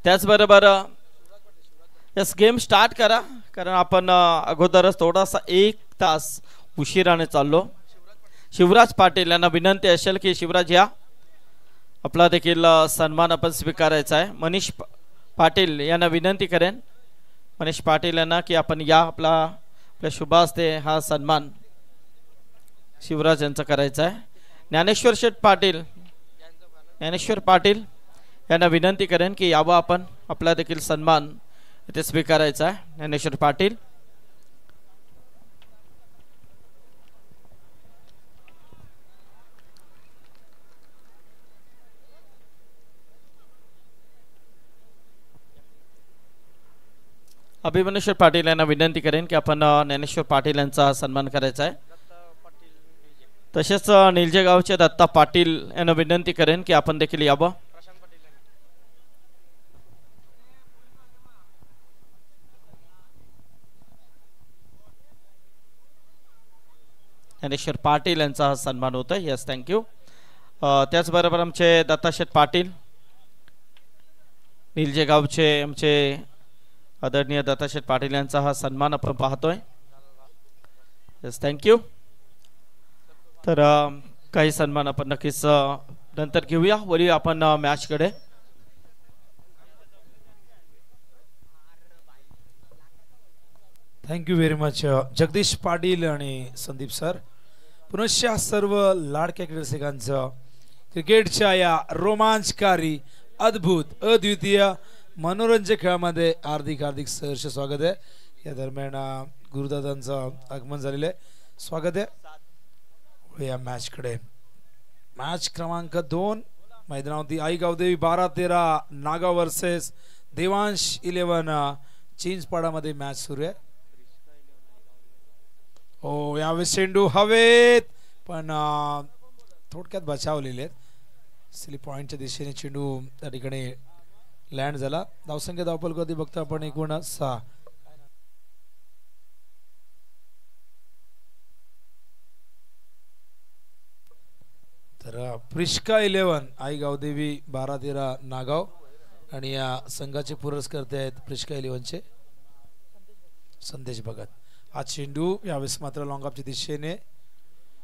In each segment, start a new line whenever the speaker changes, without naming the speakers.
त्याचबरोबर yes game start करा, कारण आपण अगोदरच थोडासा 1 तास उशिराने चाललो. शिवराज पाटील यांना विनंती असेल की शिवराज या, आपला देखील सन्मान आपण स्वीकारायचा आहे. मनीष पाटील यांना विनंती करेन, मनीष पाटील यांना की आपण या, आपल्या शुभ हस्ते हा सन्मान शिवराज यांचा करायचा आहे. ज्ञानेश्वर शेठ पाटील, ज्ञानेश्वर पाटील यांना विनंती करेन की यावं आपण, आपला देखील सन्मान इथे स्वीकारायचा आहे. ज्ञानेश्वर पाटील. अभिमन्युश्वर पाटील यांना विनंती करेन की आपण ज्ञानेश्वर पाटील यांचा सन्मान करायचा आहे. तसेच निलजे गावचे दत्ता पाटील यांना विनंती करेन की आपण देखील यावं. ज्ञानेश्वर पाटील यांचा हा सन्मान होता. Yes, thank you. त्याचबरोबर आमचे दत्ताशेठ पाटील, निलजे गावचे आमचे आदरणीय दत्ताशेठ पाटील यांचा हा सन्मान आपण पाहतोय. Yes, thank you. तर काही सन्मान आपण नक्कीच नंतर घेऊया. वळूया आपण मॅचकडे.
Thank you very much Jagdish Patil आणि संदीप सर. पुनश्च सर्व लाडक्या क्रीडरसिकांचं क्रिकेटच्या या रोमांचकारी, अद्भुत, अद्वितीय मनोरंजक खेळामध्ये हार्दिक हार्दिक सहर्ष स्वागत आहे. या दरम्यान गुरुदादांचं आगमन झालेलं आहे. स्वागत आहे या मॅचकडे. मॅच क्रमांक 2 मैदानावरती आई गावदेवी 12-13 नागाव वर्सेस देवांश 11 चिंचपाडामध्ये मॅच सुरू आहे. हो, यावेळेस चेंडू हवेत, पण थोडक्यात बचावलेले आहेत. स्लिप पॉइंटच्या दिशेने चेंडू त्या ठिकाणी लँड झाला. धावसंख्या धावपलकवरती बघतो आपण एकूण 6. तर प्रिश्का 11 आई गावदेवी 12-13 नागाव, आणि या संघाचे पुरस्कर्ते आहेत प्रिश्का 11चे संदेश भगत. हा चेंडू यावेळेस मात्र लॉंग ऑफच्या दिशेने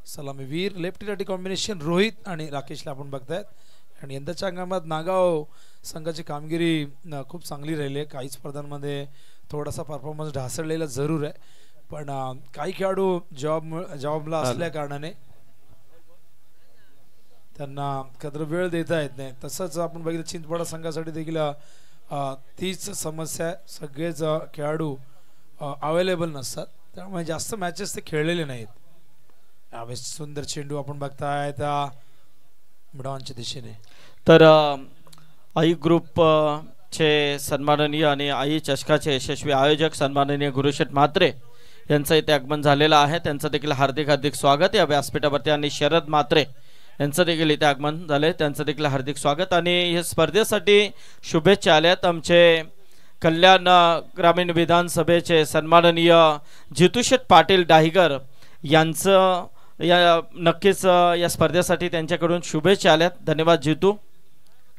सलामीवीर लेफ्टी राईटी कॉम्बिनेशन रोहित आणि राकेशला आपण बघतायत. आणि यंदाच्या हंगामात नागाव संघाची कामगिरी खूप चांगली राहिली आहे. काही स्पर्धांमध्ये थोडासा परफॉर्मन्स ढासळलेला जरूर आहे, पण काही खेळाडू जॉबला असल्या कारणाने त्यांना कधी वेळ देता येत नाही. तसंच आपण बघितलं चिंचपाडा संघासाठी देखील तीच समस्या आहे. सगळेच खेळाडू अवेलेबल नसतात, त्यामुळे जास्त मॅचेस ते खेळलेले नाहीत. यावेळेस सुंदर चेंडू आपण बघतायत मिडॉनच्या दिशेने.
तर आई ग्रुप चे सन्माननीय आणि आई चषकाचे यशस्वी आयोजक सन्माननीय गुरुशेठ म्हात्रे यांचं इथे आगमन झालेलं आहे. त्यांचं देखील हार्दिक हार्दिक स्वागत या व्यासपीठावरती. आणि शरद म्हात्रे यांचं देखील इथे आगमन झाले, त्यांचं देखील हार्दिक स्वागत. आणि हे स्पर्धेसाठी शुभेच्छा आल्यात आमचे कल्याण ग्रामीण विधानसभेचे सन्माननीय जितूशेठ पाटील डाहिगर यांचं या नक्कीच या स्पर्धेसाठी त्यांच्याकडून शुभेच्छा आल्यात. धन्यवाद जितू,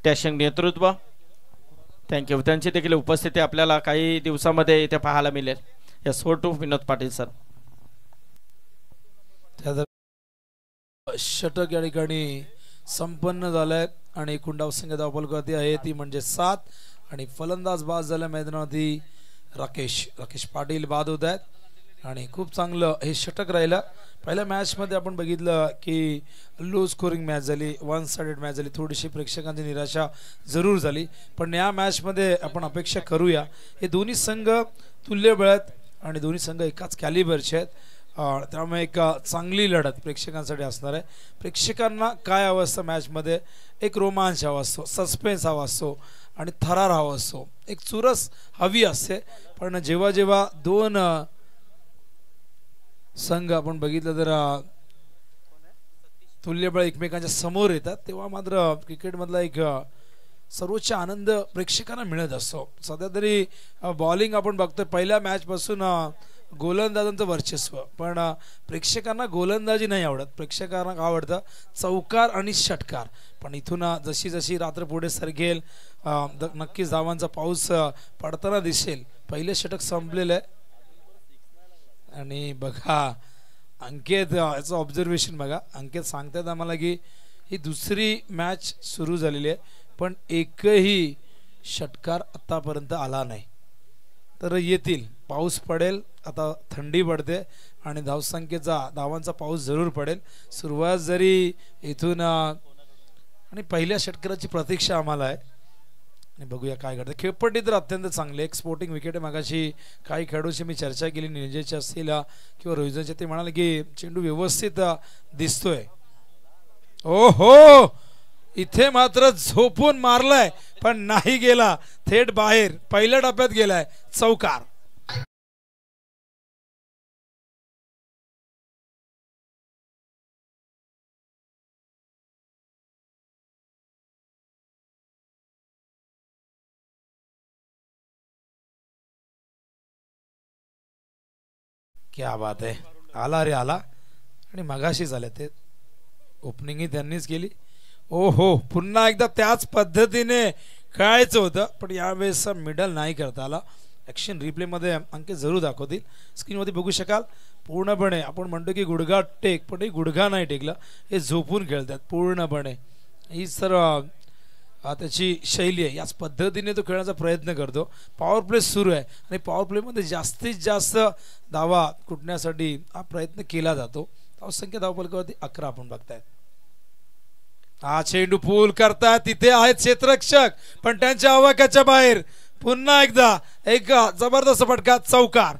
टॅशिंग नेतृत्व, थँक्यू. त्यांची देखील उपस्थिती आपल्याला काही दिवसामध्ये इथे पाहायला मिळेल. यस, हो टू विनोद पाटील सर.
षटक या ठिकाणी संपन्न झालंय आणि कुंडाव संघ धावपलकवरती आहे ती म्हणजे 7. आणि फलंदाज बाद झाल्या मैदानावरती राकेश पाटील बाद होत आहेत. आणि खूप चांगलं हे षटक राहिलं. पहिल्या मॅचमध्ये आपण बघितलं की लो स्कोरिंग मॅच झाली, 1 साइडेड मॅच झाली, थोडीशी प्रेक्षकांची निराशा जरूर झाली. पण या मॅचमध्ये आपण अपेक्षा करूया, हे दोन्ही संघ तुल्यबळ आहेत आणि दोन्ही संघ एकाच कॅलिबरचे आहेत. त्यामुळे एक चांगली लढत प्रेक्षकांसाठी असणार आहे. प्रेक्षकांना काय हवं असतं मॅचमध्ये? एक रोमांच हवा असतो, सस्पेन्स हवा असतो आणि थरार हवा असतो, एक चुरस हवी असते. पण जेव्हा जेव्हा दोन संघ आपण बघितलं तर तुल्यबळ एकमेकांच्या समोर येतात, तेव्हा मात्र क्रिकेटमधला एक सर्वोच्च आनंद प्रेक्षकांना मिळत असतो. सध्या तरी बॉलिंग आपण बघतोय पहिल्या मॅचपासून गोलंदाजांचं वर्चस्व, पण प्रेक्षकांना गोलंदाजी नाही आवडत, प्रेक्षकांना आवडतं चौकार आणि षटकार. पण इथून जशी जशी रात्र पुढे सरकेल नक्कीच धावांचा पाऊस पडताना दिसेल. पहिले षटक संपलेलं आहे आणि बघा अंकित याचं ऑब्झर्वेशन बघा. अंकित सांगतात आम्हाला की ही दुसरी मॅच सुरू झालेली आहे पण एकही षटकार आतापर्यंत आला नाही. तर येतील, पाऊस पडेल, आता थंडी पडते आणि धावांचा पाऊस जरूर पडेल. सुरुवात जरी इथून आणि पहिल्या षटकाराची प्रतीक्षा आम्हाला आहे आणि बघूया काय घडतं. खेळपट्टी तर अत्यंत चांगली, एक स्पोर्टिंग विकेट आहे. मागाशी काही खेळाडूंशी मी चर्चा केली, निरंजनची असतील किंवा रोहितचे, ते म्हणाले की चेंडू व्यवस्थित दिसतोय. ओ हो, इथे मात्र झोपून मारलाय पण नाही गेला, थेट बाहेर पहिल्या टप्प्यात गेलाय, चौकार. क्या बात आहे, आला रे आला. आणि मगाशी झाले ते ओपनिंग त्यांनीच केली. ओ हो, पुन्हा एकदा त्याच पद्धतीने खेळायचं होतं पण यावेळेस मिडल नाही करता आला. ॲक्शन रिप्लेमध्ये अंकित जरूर दाखवतील, स्क्रीनवरती बघू शकाल. पूर्णपणे आपण म्हणतो की गुडघा टेक, पण गुडघा नाही टेकला, हे झोपून खेळतात पूर्णपणे. ही सर त्याची शैली आहे, याच पद्धतीने तो खेळण्याचा प्रयत्न करतो. पॉवर प्ले सुरू आहे आणि पॉवर प्लेमध्ये जास्तीत जास्त धावा कुटण्यासाठी हा प्रयत्न केला जातो. धावसंख्या धावफलकावरती 11 आपण बघताय. हा चेंडू पूल करताय, तिथे आहेत क्षेत्ररक्षक पण त्यांच्या आवाक्याच्या बाहेर. पुन्हा एकदा एक जबरदस्त फटका, चौकार.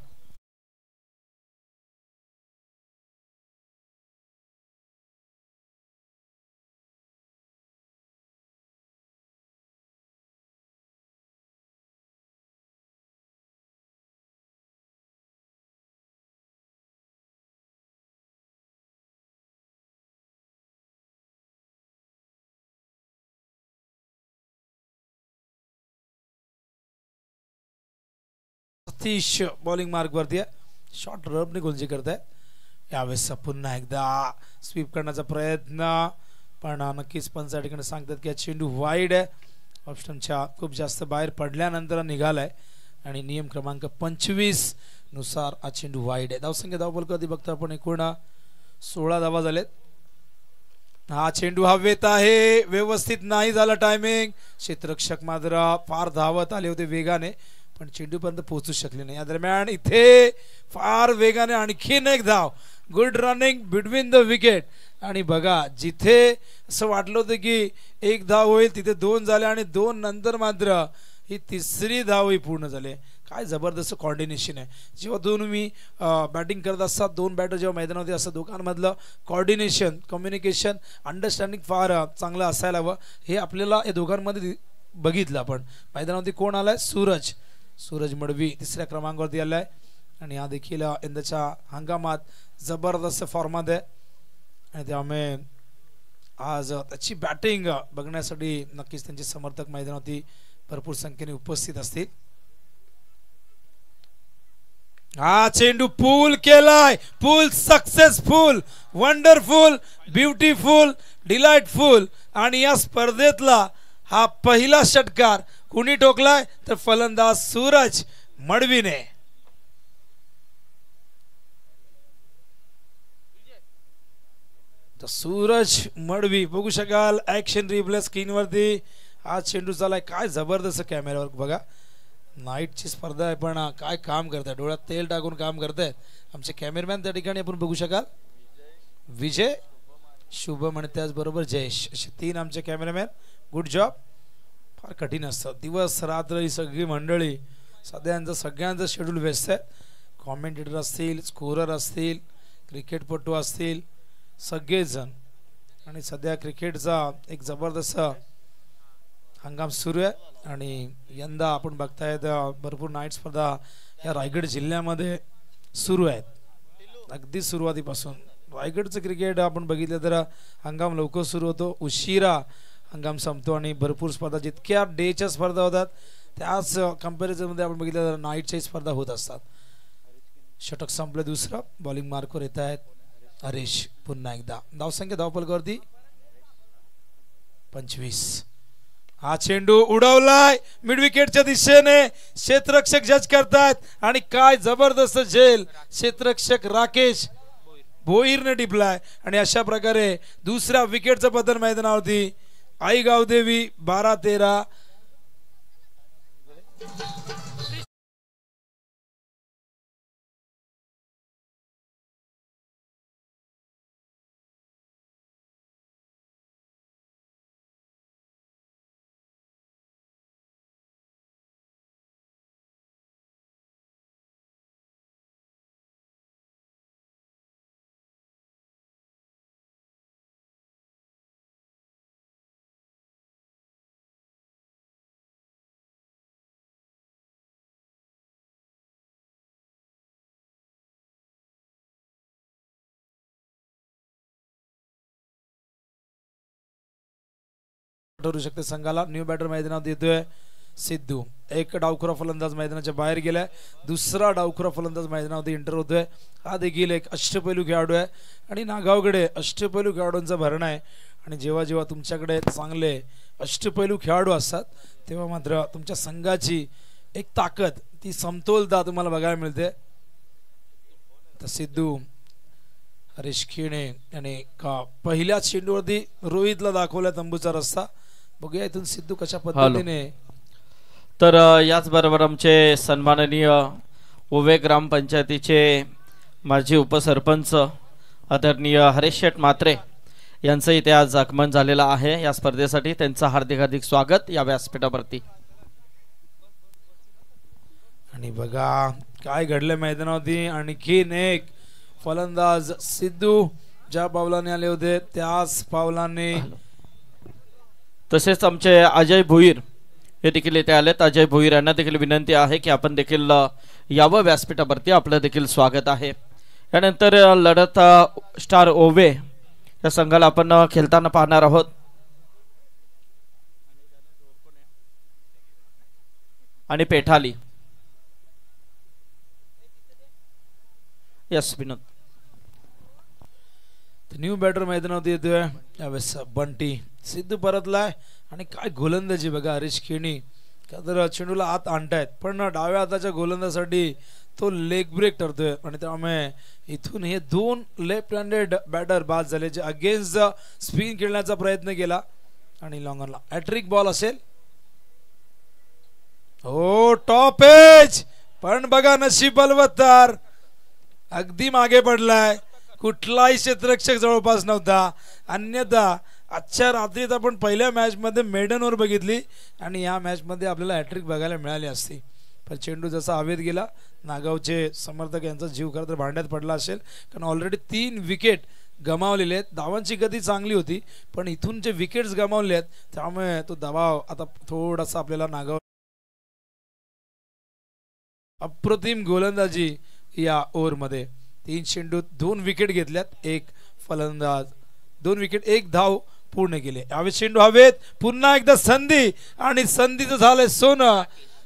सतीश बॉलिंग मार्क वरती आहे, शॉर्ट रबने गोलजी करताय. यावेळेस पुन्हा एकदा स्वीप करण्याचा प्रयत्न, पण नक्कीच पंच या ठिकाणी सांगतात की चेंडू वाईड आहे, ऑप्शनच्या खूप जास्त बाहेर पडल्यानंतर निघालाय आणि नियम क्रमांक 25 नुसार हा चेंडू वाईड आहे. धावसंख्या धावफलकावरती बघता आपण एकूण 16 धावा झालेत. हा चेंडू हवेत आहे, व्यवस्थित नाही झाला टायमिंग. क्षेत्ररक्षक मात्र फार धावत आले होते वेगाने पण चेंडूपर्यंत पोहोचू शकले नाही. या दरम्यान इथे फार वेगाने आणखीन एक धाव, good running between the wicket. आणि बघा जिथे असं वाटलं होतं की एक धाव होईल तिथे 2 झाले आणि 2 नंतर मात्र ही तिसरी धाव ही पूर्ण झाली. काय जबरदस्त कॉर्डिनेशन आहे. जेव्हा तुम्ही बॅटिंग करत असतात, 2 बॅटर जेव्हा मैदानावरती असतात, दोघांमधलं कॉर्डिनेशन, कम्युनिकेशन, अंडरस्टँडिंग फार चांगलं असायला हवं. हे आपल्याला या दोघांमध्ये बघितलं. आपण मैदानावरती कोण आलाय, सूरज मडवी तिसऱ्या क्रमांकावरती आलाय आणि हा देखील यंदाच्या हंगामात जबरदस्त फॉर्मात आहे आणि त्यामुळे आज त्याची बॅटिंग बघण्यासाठी नक्कीच त्यांचे समर्थक मैदानावरती भरपूर संख्येने उपस्थित असतील. हा चेंडू पूल केलाय, पूल सक्सेसफुल, वंडरफुल, ब्युटिफुल, डिलाइटफुल. आणि या स्पर्धेतला हा पहिला षटकार कुणी ठोकलाय तर फलंदाज सूरज मडवीने. तर सूरज मडवी बघू शकाल ऍक्शन रिप्ले स्क्रीनवरती. हा चेंडू चालाय, काय जबरदस्त कॅमेऱ्यावर बघा. नाईटची स्पर्धा आहे पण काय काम करताय, डोळ्यात तेल टाकून काम करतायत आमचे कॅमेरामॅन. त्या ठिकाणी आपण बघू शकाल विजय, शुभम आणि त्याचबरोबर जयेश, असे 3 आमचे कॅमेरामॅन. Good job. फार कठीण असतं, दिवस रात्र ही सगळी मंडळी, सगळ्यांचं शेड्यूल व्यस्त आहे. कॉमेंटेटर असतील, स्कोरर असतील, क्रिकेटपटू असतील, सगळेच जण. आणि सध्या क्रिकेटचा एक जबरदस्त हंगाम सुरू आहे आणि यंदा आपण बघतायत भरपूर नाईट स्पर्धा या रायगड जिल्ह्यामध्ये सुरू आहेत. अगदी सुरुवातीपासून रायगडचं क्रिकेट आपण बघितलं तर हंगाम लवकर सुरू होतो, उशिरा हंगाम संपतो आणि भरपूर स्पर्धा, जितक्या डेच्या स्पर्धा होतात त्याच कंपॅरिझनमध्ये आपण बघितलं तर नाईटच्याही स्पर्धा होत असतात. षटक संपलं दुसरं. बॉलिंग मार्कवर येत आहेत हरीश. पुन्हा एकदा धावसंख्या धावफलकावरती 25. हा चेंडू उडवलाय मिड विकेटच्या दिशेने. क्षेत्ररक्षक जज करतायत आणि काय जबरदस्त झेल क्षेत्ररक्षक राकेश भोईरने टिपलाय आणि अशा प्रकारे दुसऱ्या विकेटचं पतन मैदानावरती. आई गावदेवी 12-13. ठरू शकते संघाला. न्यू बॅटर मैदानात येतोय सिद्धू. एक डावखुरा फलंदाज मैदानाच्या बाहेर गेलाय. दुसरा डावखुरा फलंदाज मैदानावरती एंटर होतोय. हा देखील एक अष्टपैलू खेळाडू आहे आणि नागावकडे अष्टपैलू खेळाडूंचा भरणा आहे. आणि जेव्हा जेव्हा तुमच्याकडे चांगले अष्टपैलू खेळाडू असतात तेव्हा मात्र तुमच्या संघाची एक ताकद ती समतोलता तुम्हाला बघायला मिळते. तर सिद्धू हरीश खेणे याने का पहिल्याच चेंडूवरती रोहितला दाखवला तंबूचा रस्ता. बघूया इथून सिद्धू कशा पद्धतीने.
तर याचबरोबर आमचे सन्माननीय ओवे ग्रामपंचायतीचे माजी उपसरपंच आदरणीय हरीश शेठ म्हात्रे यांचं इथे आज आगमन झालेलं आहे या स्पर्धेसाठी. त्यांचं हार्दिक हार्दिक स्वागत या व्यासपीठावरती.
आणि बघा काय घडलं मैदानावरती. आणखीन एक फलंदाज सिद्धू ज्या पावलाने आले होते त्याच पावलाने.
तसेच आमचे अजय भोईर हे देखील इथे आलेत. अजय भोईर यांना देखील विनंती आहे की आपण देखील यावं व्यासपीठावरती. आपलं देखील स्वागत आहे. यानंतर लढत स्टार ओवे या संघाला आपण खेळताना पाहणार आहोत. आणि पेठाली. यस विनोद.
न्यू बॅटर मैदानावरती येतोय यावेळेस बंटी. सिद्धू परतलाय आणि काय गोलंदाजी बघा हरीश खेणी. का तर चेंडूला आत आणतायत पण डाव्या हाताच्या गोलंदाजासाठी तो लेग ब्रेक ठरतोय आणि त्यामुळे इथून हे दोन लेफ्ट हँडेड बॅटर बाद झाले जे अगेन्स्ट स्पिन खेळण्याचा प्रयत्न केला आणि लॉंगरला हॅट्रिक बॉल असेल. हो टॉप एज पण बघा नशीब बलवत्तर. अगदी मागे पडलाय. कुठलाही क्षेत्ररक्षक जवळपास नव्हता. अन्यथा आजच्या रात्रीत आपण पहिल्या मॅच मध्ये मेडनवर बघितली आणि या मॅच मध्ये आपल्याला हॅट्रिक बघायला मिळाली असती. पण चेंडू जसा हवेत गेला नागावचे समर्थक यांचा जीव खरं तर भांड्यात पडला असेल कारण ऑलरेडी 3 विकेट गमावलेले आहेत. धावांची गती चांगली होती पण इथून जे विकेट्स गमावले आहेत त्यामुळे तो दबाव आता थोडासा आपल्याला नागाव. अप्रतिम गोलंदाजी या ओव्हरमध्ये. 3 चेंडूत 2 विकेट घेतल्यात. एक फलंदाज 2 विकेट 1 धाव पूर्ण केले. यावेळी चेंडू हवेत. पुन्हा एकदा संधी आणि संधीचं झालंय सोनं.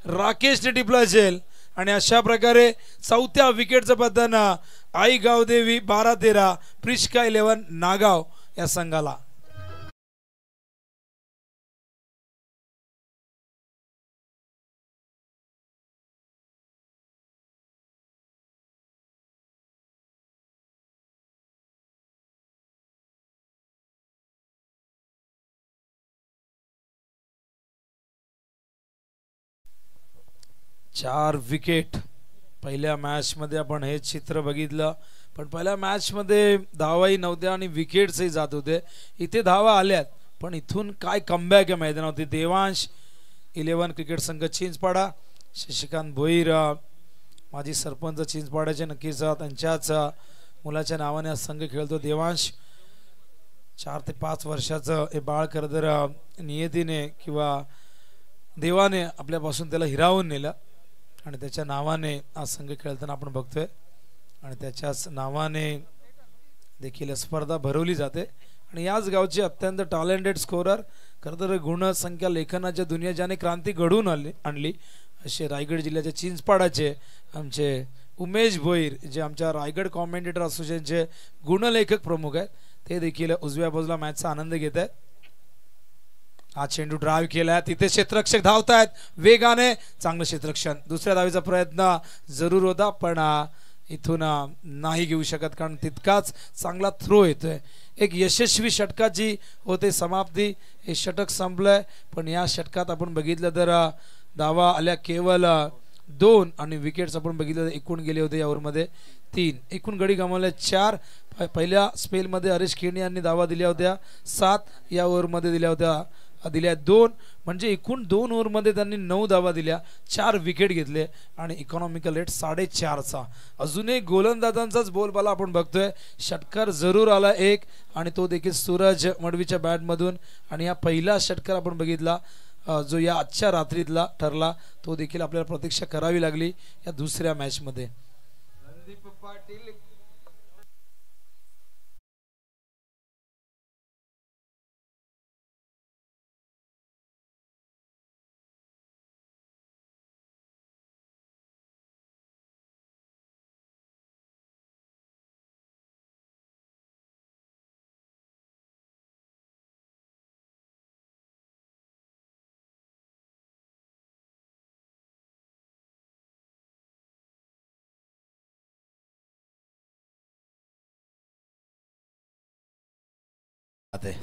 राकेशने टिपला झेल आणि अशा प्रकारे 4थ्या विकेटचं पतन आई गावदेवी 12-13 प्रिष्का 11 नागाव या संघाला. चार विकेट. पहिल्या मॅच मध्ये आपण हे चित्र बघितलं पण पहिल्या मॅच मध्ये धावाही नव्हत्या आणि विकेट्सही जात होते. इथे धावा आल्यात पण इथून काय कमबॅक आहे मैदानावरती. देवांश 11 क्रिकेट संघ चिंचपाडा. शशिकांत भोईर माजी सरपंच चिंचपाड्याचे नक्कीच त्यांच्याच मुलाच्या नावाने हा संघ खेळतो. देवांश 4 ते 5 वर्षाचं हे बाळ खरं तर नियतीने किंवा देवाने आपल्यापासून त्याला हिरावून नेलं आणि त्याच्या नावाने हा संघ खेळताना आपण बघतोय आणि त्याच्याच नावाने देखील स्पर्धा भरवली जाते. आणि याच गावचे अत्यंत टॅलेंटेड स्कोरर खरं तर गुणसंख्या लेखनाच्या दुनिया ज्याने क्रांती घडवून आणली असे रायगड जिल्ह्याच्या चिंचपाडाचे आमचे उमेश भोईर जे आमच्या रायगड कॉमेंटेटर असोसिएशनचे गुणलेखक प्रमुख आहेत ते देखील उजव्या बाजूला मॅचचा आनंद घेत आहेत. हा चेंडू ड्राईव्ह केलाय, तिथे क्षेत्ररक्षक धावतायत वेगाने, चांगलं क्षेत्ररक्षण. दुसऱ्या धावीचा प्रयत्न जरूर होता पण इथून नाही घेऊ शकत कारण तितकाच चांगला थ्रो येतोय. एक यशस्वी षटकाची होते समाप्ती. हे षटक संपलंय पण या षटकात आपण बघितलं तर धावा आल्या केवळ 2 आणि विकेट्स आपण बघितलं एकूण गेले होते या ओव्हरमध्ये 3. एकूण गडी गमावल्या 4. पहिल्या स्पेलमध्ये हरीश खेणी यांनी धावा दिल्या होत्या 7, या ओव्हरमध्ये दिल्या 2, म्हणजे एकूण 2 ओव्हरमध्ये त्यांनी 9 धावा दिल्या, 4 विकेट घेतले आणि इकॉनॉमिकल रेट 4.5चा. अजूनही गोलंदाजांचाच बोलबाला आपण बघतोय. षटकार जरूर आला एक आणि तो देखील सूरज मडवीच्या बॅटमधून. आणि हा पहिला षटकार आपण बघितला जो या आजच्या रात्रीतला ठरला, तो देखील आपल्याला प्रतीक्षा करावी लागली या दुसऱ्या मॅचमध्ये. संदीप पाटील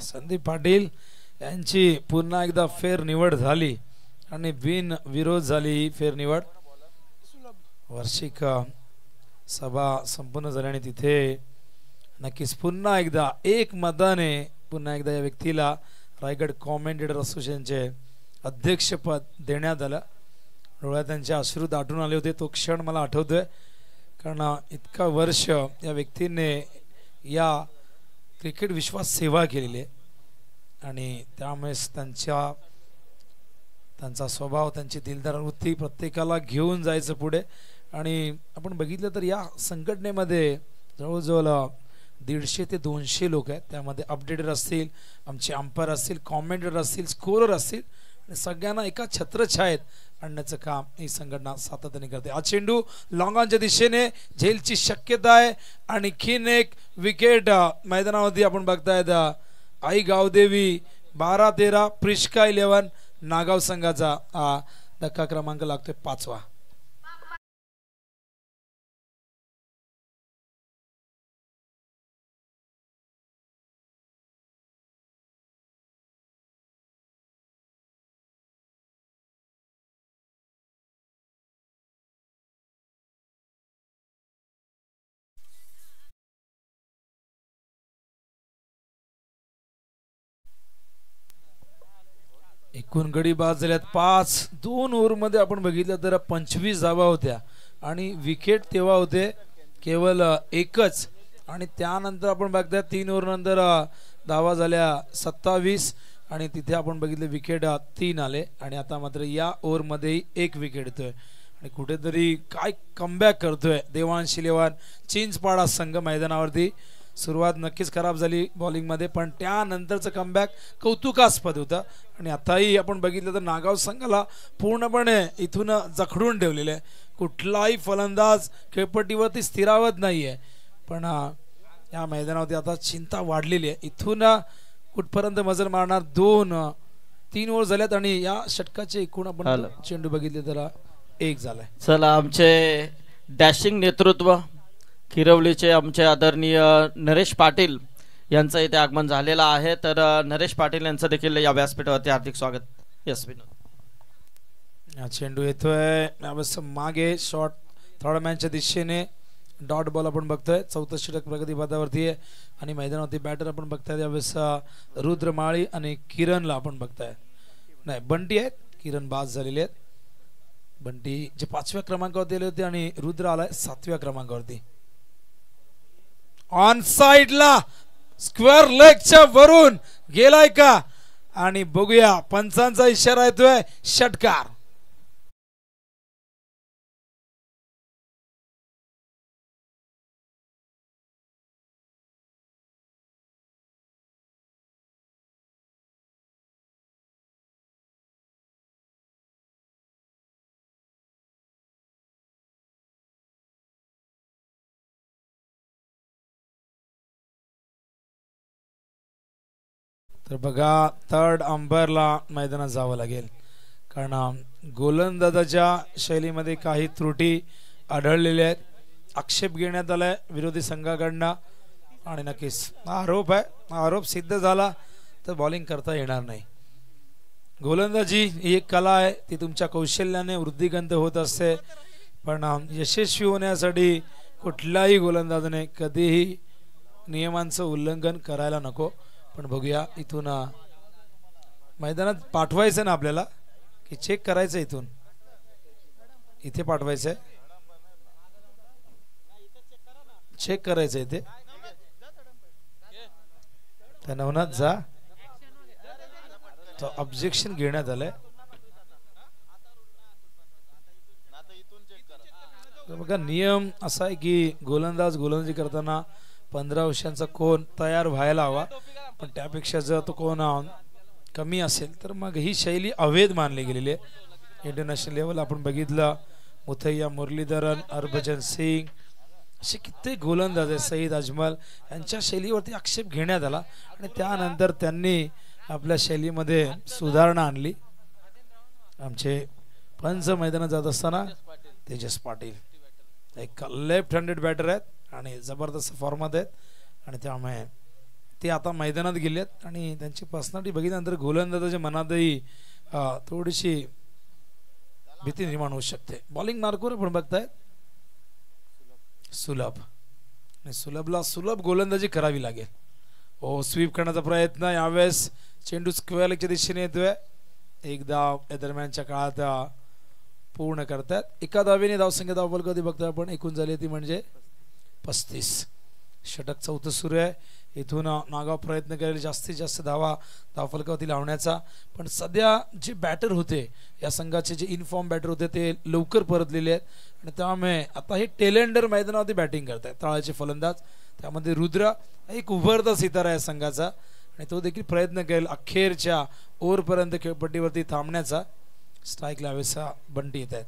संदीप पाटील यांची पुन्हा एकदा फेर निवड झाली आणि बिनविरोध झाली ही फेर निवड. वार्षिक सभा संपन्न झाल्याने तिथे नक्कीच पुन्हा एकदा एक मताने पुन्हा एकदा या व्यक्तीला रायगड कॉमेंटेटर असोसिएशनचे अध्यक्षपद देण्यात आलं. डोळ्यात त्यांचे अश्रू दाटून आले होते, तो क्षण मला आठवतोय कारण इतका वर्ष या व्यक्तीने या क्रिकेट विश्वात सेवा केलेली आहे आणि त्यामुळेच त्यांचा स्वभाव, त्यांची दिलदार वृत्ती प्रत्येकाला घेऊन जायचं पुढे. आणि आपण बघितलं तर या संघटनेमध्ये जवळजवळ 150 ते 200 लोक आहेत. त्यामध्ये अपडेटर असतील, आमचे अंपायर असतील, कॉमेंटेटर असतील, स्कोरर असतील आणि सगळ्यांना एका छत्रछायेत आणण्याचं काम ही संघटना सातत्याने करते. हा चेंडू लॉंगांच्या दिशेने झेलची शक्यता आहे. आणखीन एक विकेट मैदानावरती आपण बघतायत. आई गावदेवी 12-13, प्रिष्का 11 नागाव संघाचा धक्का क्रमांक लागतोय 5वा. एकूण गडी बाद झाल्यात 5. 2 ओव्हरमध्ये आपण बघितलं तर 25 धावा होत्या आणि विकेट तेव्हा होते केवळ एकच. आणि त्यानंतर आपण बघताय 3 ओव्हर नंतर धावा झाल्या 27 आणि तिथे आपण बघितलं विकेट 3 आले. आणि आता मात्र या ओव्हरमध्येही 1 विकेट येतोय आणि कुठेतरी काय कमबॅक करतोय देवांश इलेव्हन चिंचपाडा संघ मैदानावरती. सुरुवात नक्कीच खराब झाली बॉलिंगमध्ये पण त्यानंतरचं कमबॅक कौतुकास्पद होतं. आणि आताही आपण बघितलं तर नागाव संघाला पूर्णपणे इथून जखडून ठेवलेलं आहे. कुठलाही फलंदाज खेळपट्टीवरती स्थिरावत नाहीये पण या मैदानावरती आता चिंता वाढलेली आहे. इथून कुठपर्यंत मजल मारणार. 2-3 ओव्हर झाल्यात आणि या षटकाचे एकूण आपण चेंडू बघितले तर 1 झालाय.
चला आमचे डॅशिंग नेतृत्व किरवलीचे आमचे आदरणीय नरेश पाटील यांचं इथे आगमन झालेलं आहे. तर नरेश पाटील यांचं देखील या व्यासपीठावरती हार्दिक स्वागत. यस विनोद.
चेंडू येतोय मागे शॉट थर्ड मॅनच्या दिशेने डॉट बॉल आपण बघतोय. 4थं षटक प्रगती पथावरती आहे आणि मैदानावरती बॅटर आपण बघताय त्यावेळेस रुद्र माळी आणि किरणला आपण बघताय. नाही बंटी आहेत, किरण बाद झालेले आहेत. बंटी जे 5व्या क्रमांकावरती आले होते आणि रुद्र आलाय 7व्या क्रमांकावरती. ऑन साइडला स्क्वेअर लेगच्या वरून गेलाय का आणि बघूया पंचांचा इशारा येतोय षटकार. तर बघा थर्ड अंपायरला मैदानात जावं लागेल, कारण गोलंदाजाच्या शैलीमध्ये काही त्रुटी आढळलेल्या आहेत. आक्षेप घेण्यात आलाय विरोधी संघाकडनं आणि नक्कीच आरोप आहे. आरोप सिद्ध झाला तर बॉलिंग करता येणार नाही. गोलंदाजी ही एक कला आहे, ती तुमच्या कौशल्याने वृद्धिगंत होत असते, पण यशस्वी होण्यासाठी कुठल्याही गोलंदाजाने कधीही नियमांचं उल्लंघन करायला नको. पण बघूया इथून मैदानात पाठवायचं ना आपल्याला की चेक करायचं, इथून इथे पाठवायचंय, चेक करायचं इथे. त्या नवनाथ जा, तो ऑब्जेक्शन घेण्यात आलंय. बघा नियम असा आहे की गोलंदाजी करताना 15 वर्षांचा कोण तयार व्हायला हवा, पण त्यापेक्षा जर तो कोण कमी असेल तर मग ही शैली अवैध मानली गेलेली आहे. इंटरनॅशनल लेवल आपण बघितलं, मुथैया मुरलीधरन, हरभजन सिंग असे कित्येक गोलंदाज आहेत, सईद अजमल यांच्या शैलीवरती आक्षेप घेण्यात आला आणि त्यानंतर त्यांनी आपल्या शैलीमध्ये सुधारणा आणली. आमचे पंच मैदानात जात असताना तेजस पाटील एक लेफ्ट हँडेड बॅटर आहेत आणि जबरदस्त फॉर्मात आहेत, आणि त्यामुळे ते आता मैदानात गेलेत आणि त्यांची पर्सनॅलिटी बघितल्यानंतर गोलंदाजाच्या मनातही थोडीशी भीती निर्माण होऊ शकते. बॉलिंग मार्कवर पण बघतायत सुलभ, आणि सुलभला सुलभ गोलंदाजी करावी लागेल. ओ स्वीप करण्याचा प्रयत्न, यावेळेस चेंडू स्क्वेअर लेगच्या दिशेने येतोय. एक धाव या दरम्यानच्या काळात पूर्ण करतात. एका धावेने धावसंख्या धावफलकावरती बघतोय आपण, एकूण झाली ती म्हणजे 35. षटक चौथं सुरू आहे. इथून नागाव प्रयत्न करेल जास्तीत जास्त धावा धावफलकावरती लावण्याचा, पण सध्या जे बॅटर होते या संघाचे, जे इनफॉर्म बॅटर होते ते लवकर परतलेले आहेत आणि त्यामुळे आता हे टेलेंडर मैदानावरती बॅटिंग करतात तळाचे फलंदाज. त्यामध्ये रुद्र एक उभरता सितारा आहे संघाचा आणि तो देखील प्रयत्न करेल अखेरच्या ओव्हरपर्यंत खेळपट्टीवरती थांबण्याचा. स्ट्राईकला वेसा बंटी येत आहेत.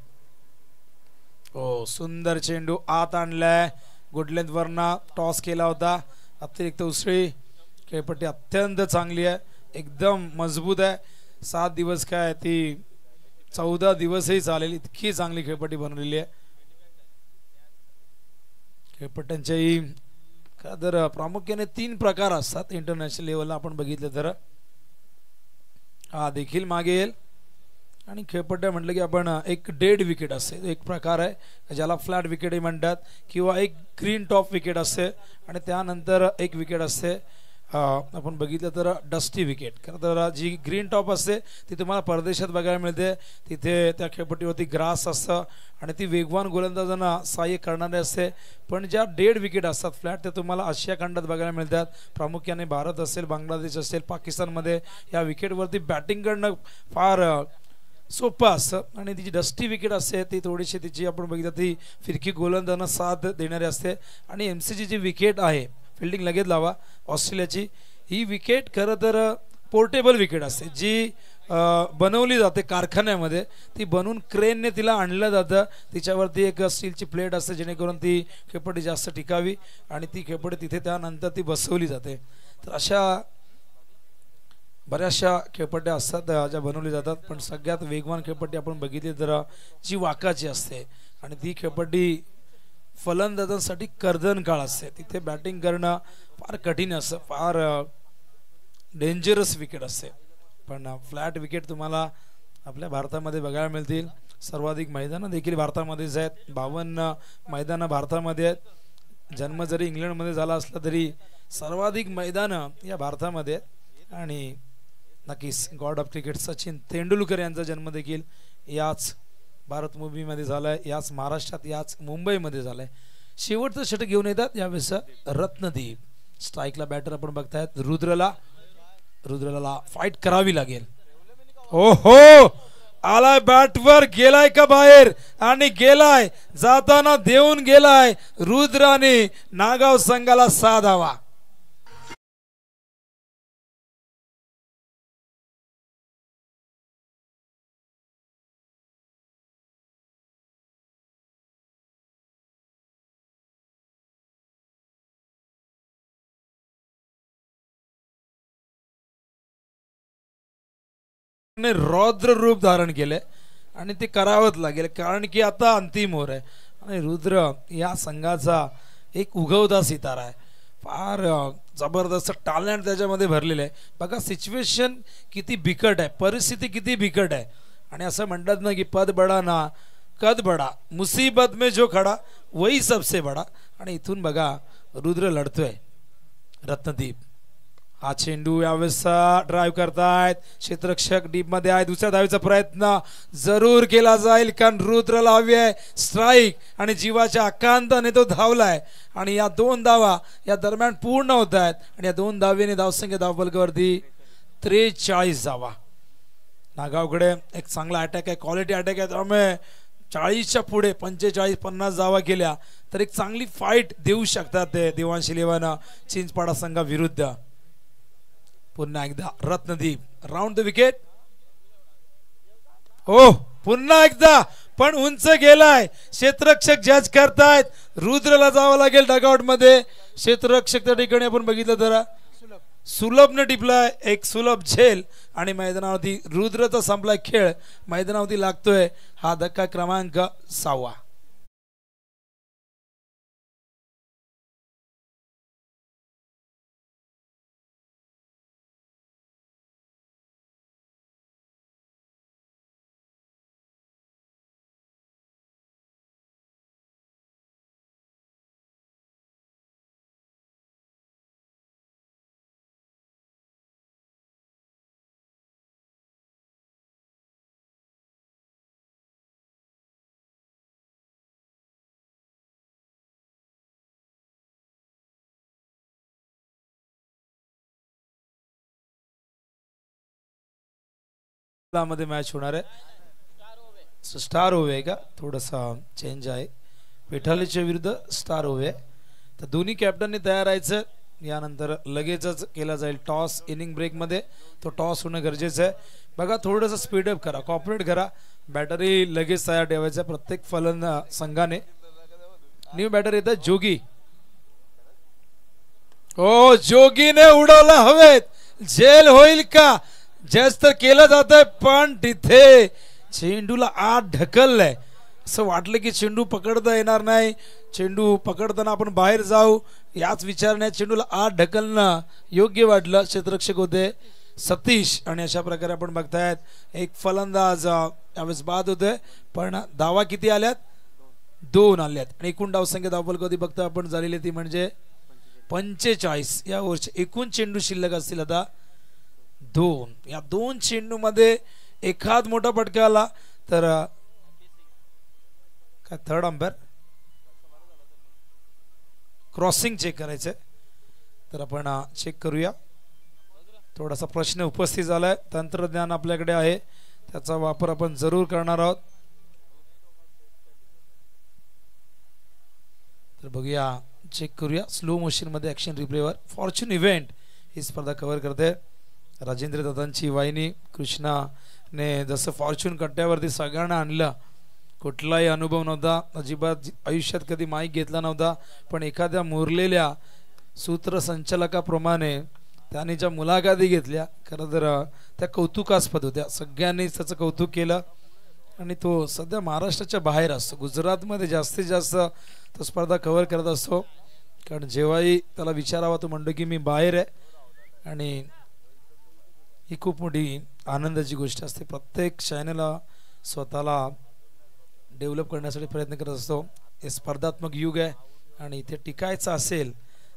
ओ सुंदर चेंडू आत आणलाय, गुड लेंथ वरना टॉस केला होता, अतिरिक्त उसळी. खेळपट्टी अत्यंत चांगली आहे, एकदम मजबूत आहे. 7 दिवस काय ती 14 दिवसही चालेल इतकी चांगली खेळपट्टी बनवलेली आहे. खेळपट्ट्यांच्याही तर प्रामुख्याने 3 प्रकार असतात इंटरनॅशनल लेवलला आपण बघितलं तर. हा देखील मागे येईल आणि खेळपट्ट्या म्हटलं की आपण एक डेड विकेट असते, एक प्रकार आहे ज्याला फ्लॅट विकेटही म्हणतात, किंवा एक ग्रीन टॉप विकेट असते आणि त्यानंतर एक विकेट असते आपण बघितलं तर डस्टी विकेट. खरं तर जी ग्रीन टॉप असते ती तुम्हाला परदेशात बघायला मिळते. तिथे त्या खेळपट्टीवरती ग्रास असतं आणि ती वेगवान गोलंदाजांना सहाय्य करणारे असते. पण ज्या डेड विकेट असतात फ्लॅट ते तुम्हाला आशिया खंडात बघायला मिळतात. प्रामुख्याने भारत असेल, बांगलादेश असेल, पाकिस्तानमध्ये या विकेटवरती बॅटिंग करणं फार सोपं असतं आणि तिची डस्टी विकेट असते ती थोडीशी तिची आपण बघितलं ती फिरकी गोलंदाजांना साथ देणारी असते. आणि MCG जी विकेट आहे, फिल्डिंग लगेच लावा, ऑस्ट्रेलियाची ही विकेट खरं तर पोर्टेबल विकेट असते, जी बनवली जाते कारखान्यामध्ये. ती बनवून क्रेनने तिला आणलं जातं, तिच्यावरती एक स्टीलची प्लेट असते जेणेकरून ती खेळपट्टी जास्त टिकावी आणि ती खेळपट्टी तिथे त्यानंतर ती बसवली जाते. तर अशा बऱ्याचशा खेळपट्ट्या असतात ज्या बनवली जातात, पण सगळ्यात वेगवान खेळपट्टी आपण बघितली तर जी वाकाची असते आणि ती खेळपट्टी फलंदाजांसाठी कर्दन काळ असते. तिथे बॅटिंग करणं फार कठीण असतं, फार डेंजरस विकेट असते. पण फ्लॅट विकेट तुम्हाला आपल्या भारतामध्ये बघायला मिळतील. सर्वाधिक मैदानं देखील भारतामध्येच आहेत, 52 मैदानं भारतामध्ये आहेत. जन्म जरी इंग्लंडमध्ये झाला असला तरी सर्वाधिक मैदानं या भारतामध्ये आहेत. आणि नक्कीच God of cricket Sachin Tendulkar यांचा जन्म देखील याच भारत मुंबईमध्ये झालाय, याच महाराष्ट्रात, याच मुंबईमध्ये झालाय. शेवटचं षटक घेऊन येतात यावेळेस रत्नदीप. स्ट्राईकला बॅटर आपण बघतायत रुद्रला फाईट करावी लागेल. ओहो आलाय बॅटवर, गेलाय का बाहेर आणि गेलाय, जाताना देऊन गेलाय रुद्राने नागाव संघाला 6 धावा. रौद्र रूप धारण केले आणि ते करावंच लागेल, कारण की आता अंतिम ओव्हर आहे आणि रुद्र या संघाचा एक उगवता सितारा आहे. फार जबरदस्त टॅलेंट त्याच्यामध्ये भरलेलं आहे. बघा सिच्युएशन किती बिकट आहे, परिस्थिती किती बिकट आहे. आणि असं म्हणतात ना की पद बडा ना कद बडा, मुसीबत में जो खडा वही सबसे बडा. आणि इथून बघा रुद्र लढतोय. रत्नदीप हा चेंडू यावेळेस ड्राईव्ह करतायत, क्षेत्ररक्षक डीप मध्ये आहे. दुसऱ्या धावेचा प्रयत्न जरूर केला जाईल, कारण रुद्रला हवी आहे स्ट्राईक आणि जीवाच्या आकांताने तो धावलाय. आणि या 2 धावा या दरम्यान पूर्ण होत आहेत आणि या 2 धावेने धावसंख्या धावफलकावरती 43 धावा. नागावकडे एक चांगला अटॅक आहे, क्वालिटी अटॅक आहे. त्यामुळे 40च्या पुढे 45-50 धावा केल्या तर एक चांगली फाईट देऊ शकतात ते देवांश इलेव्हन चिंचपाडा संघाविरुद्ध. पुन्हा एकदा रत्नदीप राऊंड द विकेट. हो पुन्हा एकदा पण उंच गेलाय. क्षेत्ररक्षक जज करतायत. रुद्रला जावं लागेल डगआउट मध्ये. क्षेत्ररक्षक त्या ठिकाणी आपण बघितलं तर सुलभने टिपलाय, एक सुलभ झेल आणि मैदानावरती रुद्रचा संपलाय खेळ. मैदानावरती लागतोय हा धक्का क्रमांक 6. मध्ये मॅच होणार आहे. स्टार ओव्हे का थोडासा चेंज आहे. पेठालेच्या विरुद्ध स्टार ओव्हे. तर दोन्ही कॅप्टननी तयार राहायचं. यानंतर लगेचच केला जाईल टॉस. इनिंग ब्रेक मध्ये तो टॉस होणं गरजेचं आहे. बघा थोडंसं स्पीडअप करा, कॉपरेट करा. बॅटरी लगेच तयार ठेवायचं प्रत्येक फलंदाज संघाने. न्यू बॅटर येतात जोगी. ओ जोगीने उडवला हवेत. जेल होईल का? जस्ट तर केलं जात आहे पण तिथे चेंडूला आत ढकललंय. असं वाटलं की चेंडू पकडता येणार नाही. चेंडू पकडताना आपण बाहेर जाऊ याच विचारण्यात चेंडूला आत ढकलणं योग्य वाटलं. क्षेत्ररक्षक होते सतीश आणि अशा प्रकारे आपण बघतायत एक फलंदाज यावेळेस बाद होते. पण धावा किती आल्यात? 2 आल्यात. आणि एकूण धावसंख्या धावफलक कधी बघता आपण झालेली ती म्हणजे 45. या ओव्हरचे एकूण चेंडू शिल्लक असतील आता 2. या 2 चेंडू मध्ये एखाद मोठा फटका आला तर काय थर्ड अंपायर क्रॉसिंग चेक करायचंय. तर आपण चेक करूया. थोडासा प्रश्न उपस्थित झालाय. तंत्रज्ञान आपल्याकडे आहे, त्याचा वापर आपण जरूर करणार आहोत. तर बघूया, चेक करूया स्लो मोशन मध्ये ऍक्शन रिप्लेवर. फॉर्च्यून इव्हेंट ही स्पर्धा कव्हर करते. राजेंद्र दादांची वाहिनी. कृष्णाने जसं फॉर्च्यून कट्ट्यावरती सगळ्यांना आणलं, कुठलाही अनुभव नव्हता, अजिबात आयुष्यात कधी माईक घेतला नव्हता, पण एखाद्या मुरलेल्या सूत्रसंचालकाप्रमाणे त्याने ज्या मुलाखती घेतल्या खरं तर त्या कौतुकास्पद होत्या. सगळ्यांनीच त्याचं कौतुक केलं. आणि तो सध्या महाराष्ट्राच्या बाहेर असतो, गुजरातमध्ये जास्तीत जास्त तो स्पर्धा कव्हर करत असतो. कारण जेव्हाही त्याला विचारावा तो म्हणतो की मी बाहेर आहे. आणि ही खूप मोठी आनंदाची गोष्ट असते. प्रत्येक चॅनलला स्वतःला डेव्हलप करण्यासाठी प्रयत्न करत असतो. हे स्पर्धात्मक युग आहे आणि इथे टिकायचं असेल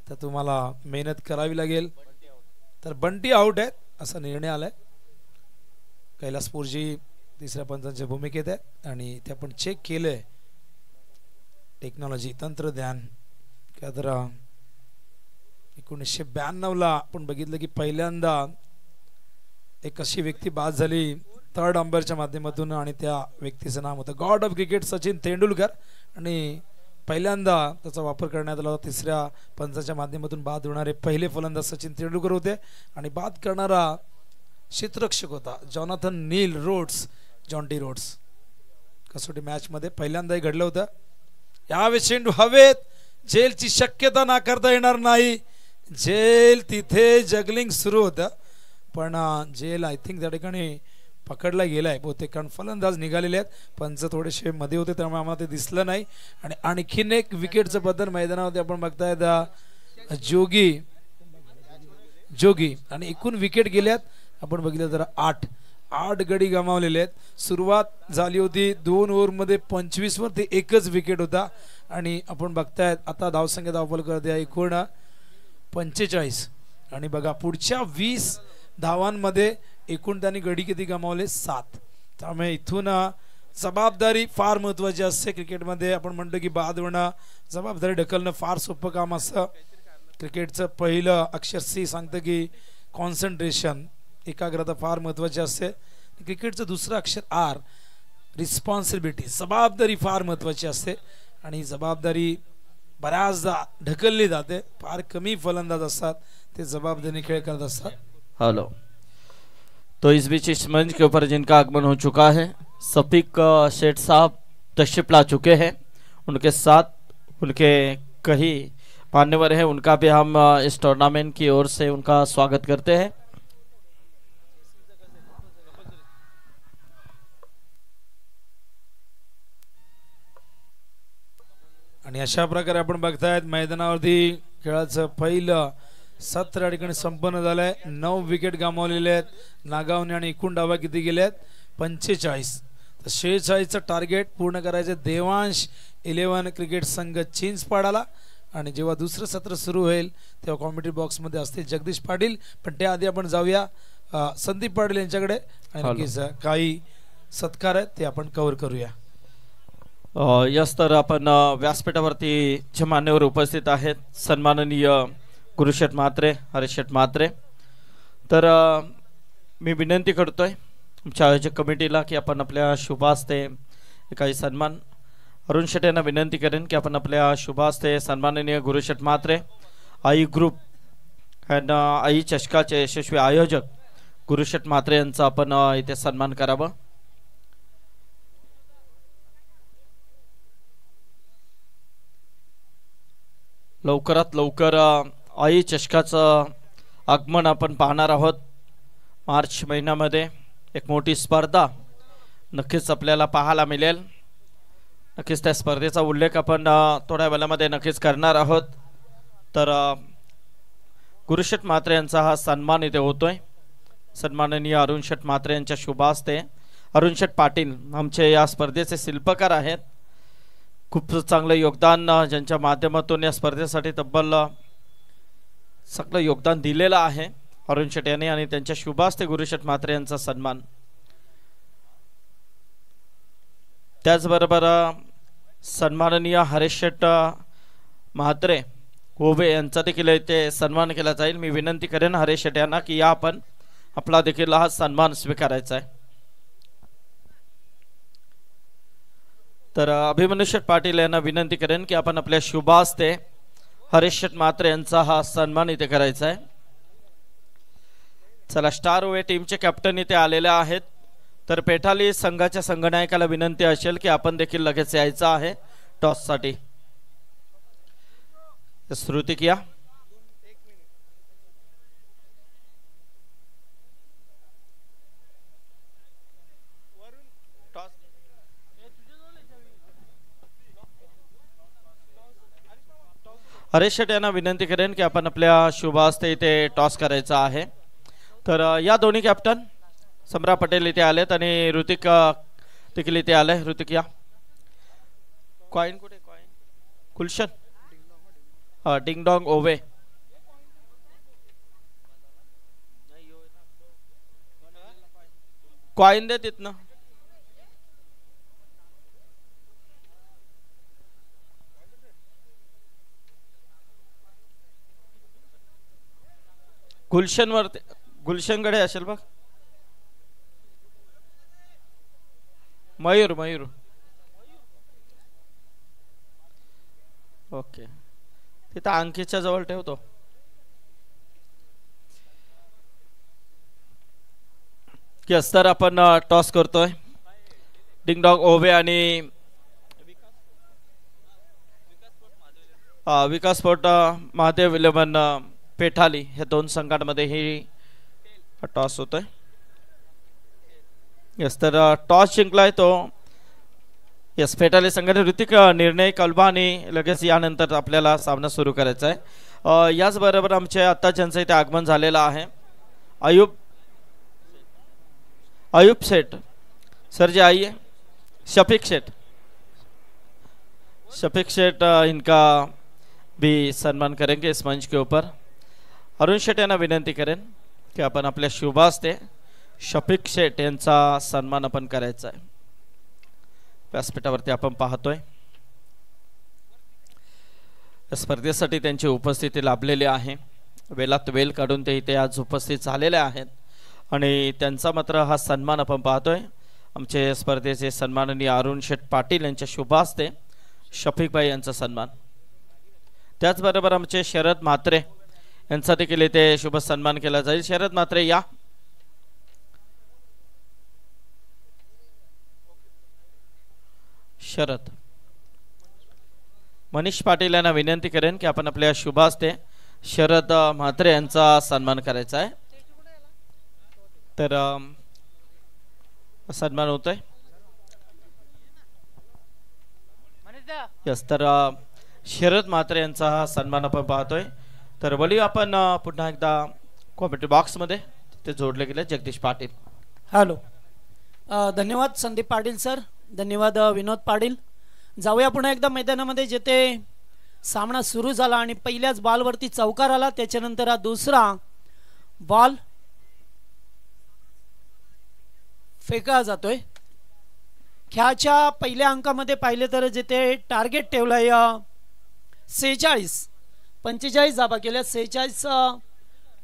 तर तुम्हाला मेहनत करावी लागेल. तर बंटी आउट आहे असा निर्णय आलाय. कैलासपूरजी तिसऱ्या पंचांच्या भूमिकेत आहे आणि ते आपण चेक केलंय. टेक्नॉलॉजी, तंत्रज्ञान. काय तर 1992 आपण बघितलं की पहिल्यांदा एक अशी व्यक्ती बाद झाली थर्ड अंपायरच्या माध्यमातून आणि त्या व्यक्तीचं नाव होतं God of cricket Sachin Tendulkar. आणि पहिल्यांदा त्याचा वापर करण्यात आला. तिसऱ्या पंचाच्या माध्यमातून बाद होणारे पहिले फलंदाज सचिन तेंडुलकर होते. आणि बाद करणारा क्षेत्ररक्षक होता जॉनाथन नील रोड्स, जॉन्टी रोड्स. कसोटी मॅच मध्ये पहिल्यांदाही घडलं होतं. यावेळी चेंडू हवेत. जेलची शक्यता नाकारता येणार नाही. जेल तिथे जगलिंग सुरू होतं पण जेल आय थिंक त्या ठिकाणी पकडला गेलाय बहुतेक, कारण फलंदाज निघालेले आहेत. पंच थोडेसे मध्ये होते त्यामुळे आम्हाला ते दिसलं नाही. आणि आणखीन एक विकेटचं बदल मैदानावरती आपण बघतायत जोगी आणि एकूण विकेट गेल्यात आपण बघितलं तर 8 गडी गमावलेले आहेत. सुरुवात झाली होती 2 ओव्हरमध्ये 25 वरती एकच विकेट होता आणि आपण बघतायत आता धावसंख्या धावफल करते एकूण 45 आणि बघा पुढच्या 20 धावांमध्ये एकूण त्यांनी गडी किती गमावले 7. त्यामुळे इथून जबाबदारी फार महत्वाची असते क्रिकेटमध्ये. आपण म्हणतो की बाद होणं, जबाबदारी ढकलणं फार सोपं काम असतं. क्रिकेटचं पहिलं अक्षर सी सांगतं की कॉन्सन्ट्रेशन, एकाग्रता फार महत्वाची असते. क्रिकेटचं दुसरं अक्षर आर, रिस्पॉन्सिबिलिटी, जबाबदारी फार महत्वाची असते आणि जबाबदारी बऱ्याचदा ढकलली जाते. फार कमी फलंदाज असतात ते जबाबदारी खेळ करत असतात.
हेलो, तो इस बीच इस मंच के ऊपर जिनका आगमन हो चुका है, सफीक शेठ साहब तशरीफ ला चुके हैं. उनके साथ उनके कई मान्यवर हैं, उनका भी हम इस टूर्नामेंट की ओर से उनका स्वागत करते हैं.
आणि अशा प्रकारे आपण बघतायत मैदानावरती खेळाचं पहिलं सत्र या ठिकाणी संपन्न झालंय. 9 विकेट गमावलेले आहेत नागावने आणि एकूण डावा किती गेलेत 45. तर 46चं टार्गेट पूर्ण करायचं देवांश 11 क्रिकेट संघ चिंचपाडाला. आणि जेव्हा दुसरं सत्र सुरू होईल तेव्हा कॉमेंट्री बॉक्स मध्ये असतील जगदीश पाटील. पण त्याआधी आपण जाऊया संदीप पाटील यांच्याकडे आणि काही सत्कार आहेत ते आपण कव्हर करूया.
यस, तर आपण व्यासपीठावरती जे मान्यवर उपस्थित आहेत सन्माननीय गुरुशेठ म्हात्रे, हरीशेठ म्हात्रे, तर मी विनंती करतोय आमच्या आयोजक कमिटीला की आपण आपल्या शुभास्ते काही सन्मान. अरुण शेठ यांना विनंती करेन की आपण आपल्या शुभास्ते सन्माननीय गुरुशेठ म्हात्रे, आई ग्रुप अँड आई चषकाचे यशस्वी आयोजक गुरुशेठ म्हात्रे यांचा आपण इथे सन्मान करावा. लवकरात लवकर आई चषकाचं आगमन आपण पाहणार आहोत. मार्च महिन्यामध्ये एक मोठी स्पर्धा नक्कीच आपल्याला पाहायला मिळेल. नक्कीच त्या स्पर्धेचा उल्लेख आपण थोड्या वेळामध्ये नक्कीच करणार आहोत. तर गुरुशेठ म्हात्रे यांचा हा सन्मान इथे होतोय. सन्माननीय अरुण शेठ म्हात्रे यांच्या शुभास्ते. अरुण शेठ पाटील आमचे या स्पर्धेचे शिल्पकार आहेत. खूप चांगलं योगदान ज्यांच्या माध्यमातून या स्पर्धेसाठी तब्बल सगळं योगदान दिलेलं आहे अरुण शेठ यांनी. आणि त्यांच्या शुभास्ते गुरुशेठ म्हात्रे यांचा सन्मान. त्याचबरोबर सन्माननीय हरीश शेठ म्हात्रे ओबे यांचा देखील इथे सन्मान केला जाईल. मी विनंती करेन हरीश शेठ यांना की या आपण आपला देखील हा सन्मान स्वीकारायचा आहे. तर अभिमन्यू शेठ पाटील यांना विनंती करेन की आपण आपल्या शुभास्ते हरीश शेठ म्हात्रे यांचा हा सन्मान इथे करायचा आहे. चला, स्टार ओवे टीमचे कॅप्टन इथे आलेले आहेत. तर पेठाली संघाच्या संघनायकाला विनंती असेल की आपण देखील लगेच यायचं आहे टॉस साठी. श्रुतिक या. हरीश शेठ यांना विनंती करेन की आपण आपल्या शुभास्ते इथे टॉस करायचा आहे. तर या दोन्ही कॅप्टन सम्रा पटेल इथे आलेत आणि ऋतिक देखील इथे आले. ऋतिक या. कॉइन कुठे? Coin Gulshan, ding-dong ओवे. कॉइन दे तिथनं. गुलशन वरती, गुलशनकडे असेल बघ. मयूर, मयूर. ओके, तिथं अंकितच्या जवळ ठेवतो. यस, तर आपण टॉस करतोय. डिंगडॉंग ओवे आणि विकास स्पोर्ट महादेव 11 पेठाली, हे दोन संघांमध्ये ही टॉस होतोय. यस, तर टॉस जिंकलाय तो यस फेटाले संघाने ऋतिक निर्णय कलबा आणि लगेच यानंतर आपल्याला सामना सुरू करायचा आहे. याचबरोबर आमचे आत्ता ज्यांचं इथे आगमन झालेलं आहे अयूब सेठ सर जी आइए. शफीक शेठ इनका भी सम्मान करेंगे इस मंच के ऊपर. अरुण शेठ यांना विनंती करेन की आपण आपल्या शुभास्ते शफीक शेठ यांचा सन्मान आपण करायचा आहे. व्यासपीठावरती आपण पाहतोय स्पर्धेसाठी त्यांची उपस्थिती लाभलेली आहे. वेलात वेल काढून ते इथे आज उपस्थित झालेले आहेत आणि त्यांचा मात्र हा सन्मान आपण पाहतोय. आमचे स्पर्धेचे सन्माननीय अरुण शेठ पाटील यांच्या शुभास्ते शफीकभाई यांचा सन्मान. त्याचबरोबर आमचे शरद म्हात्रे यांचा देखील इथे शुभ सन्मान केला जाईल. शरद म्हात्रे या. शरद मनीष पाटील यांना विनंती करेन की आपण आपल्या शुभास्ते शरद म्हात्रे यांचा सन्मान करायचा आहे. तर सन्मान होतोय. यस, तर शरद म्हात्रे यांचा हा सन्मान आपण पाहतोय. तर वळूया आपण पुन्हा एकदा कॉमेंट्री बॉक्समध्ये ते जोडले गेले जगदीश पाटील.
हॅलो, धन्यवाद संदीप पाटील सर, धन्यवाद विनोद पाटील. जाऊया पुन्हा एकदा मैदानामध्ये जिथे सामना सुरू झाला आणि पहिल्याच बॉलवरती चौकार आला. त्याच्यानंतर हा दुसरा बॉल फेकला जातोय. खेळाच्या पहिल्या अंकामध्ये पाहिले तर जिथे टार्गेट ठेवलाय 46, 45 धाबा केल्या. 46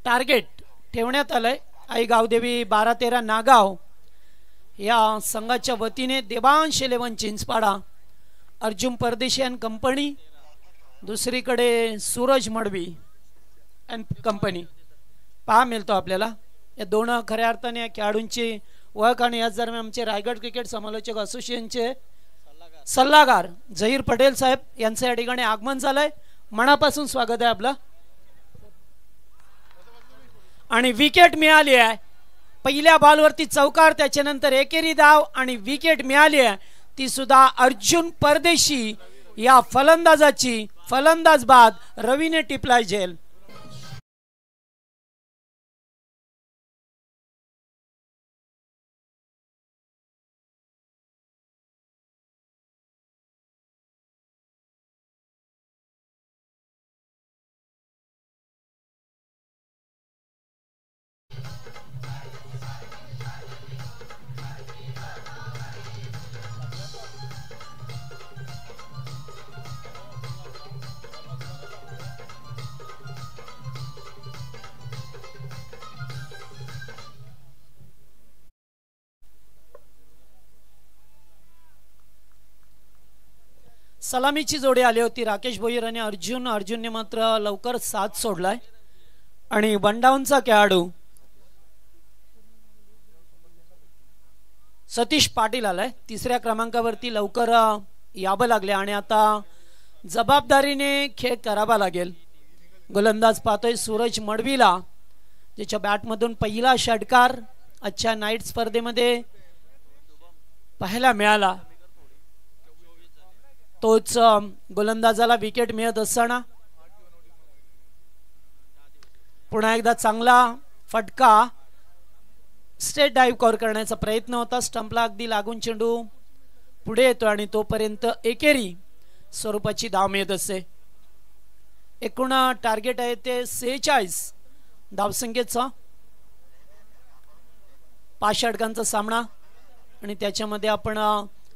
टार्गेट ठेवण्यात आलंय. आई गावदेवी 12-13 नागाव या संघाच्या वतीने देवांश 11 चिंचपाडा, अर्जुन परदेशी अँड कंपनी, दुसरीकडे सूरज मडवी अँड कंपनी पहा मिळतो आपल्याला. या दोन खऱ्या अर्थाने या खेळाडूंची ओळख आणि याच दरम्यान आमचे रायगड क्रिकेट समालोचक असोसिएशनचे सल्लागार झहीर पटेल साहेब यांचं या ठिकाणी आगमन झालंय. मनापासून स्वागत आहे आपलं. आणि विकेट मिळाली आहे. पहिल्या बॉलवरती चौकार, त्याच्यानंतर एकेरी धाव आणि विकेट मिळाली आहे. ती सुद्धा अर्जुन परदेशी या फलंदाजाची. फलंदाज बाद रवीने टिपलाय झेल. सलामीची जोडी आली होती राकेश भोईर आणि अर्जुनने मात्र लवकर साथ सोडलाय. आणि वन डाऊनचा खेळाडू सतीश पाटील आलाय. तिसऱ्या क्रमांकावरती लवकर यावं लागले आणि आता जबाबदारीने खेळ करावा लागेल. गोलंदाज पाहतोय सूरज मडवीला, ज्याच्या बॅटमधून पहिला षटकार आजच्या नाईट स्पर्धेमध्ये पाहायला मिळाला. तोच गोलंदाजाला विकेट मिळत असताना पुन्हा एकदा चांगला फटका स्टेट डाईव्ह कव्हर करण्याचा प्रयत्न होता. स्टंपला अगदी लागून चेंडू पुढे येतो आणि तोपर्यंत एकेरी स्वरूपाची धाव मिळत असते. एकूण टार्गेट आहे ते 46 धावसंख्येचा. 5 षटकांचा सामना आणि त्याच्यामध्ये आपण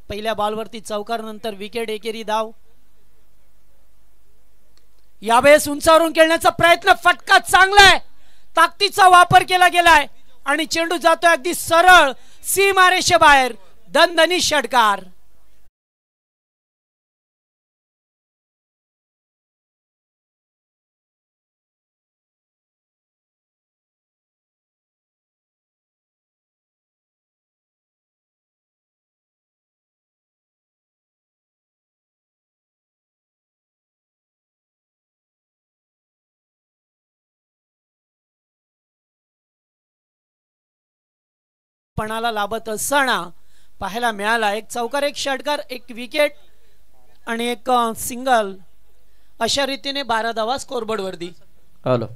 पहिल्या बॉलवरती चौकार, नंतर विकेट, एकेरी धाव. यावेळेस उंचावरून खेळण्याचा प्रयत्न, फटका चांगला आहे, ताकदीचा वापर केला गेलाय आणि चेंडू जातोय अगदी सरळ सीमारेषेबाहेर. दणदणीत षटकार. पणाला लाभत असताना पाहायला मिळाला. एक चौकार, एक षटकार, एक विकेट आणि एक सिंगल, अशा रीतीने 12 धावा स्कोरबोर्ड वरती.
हेलो,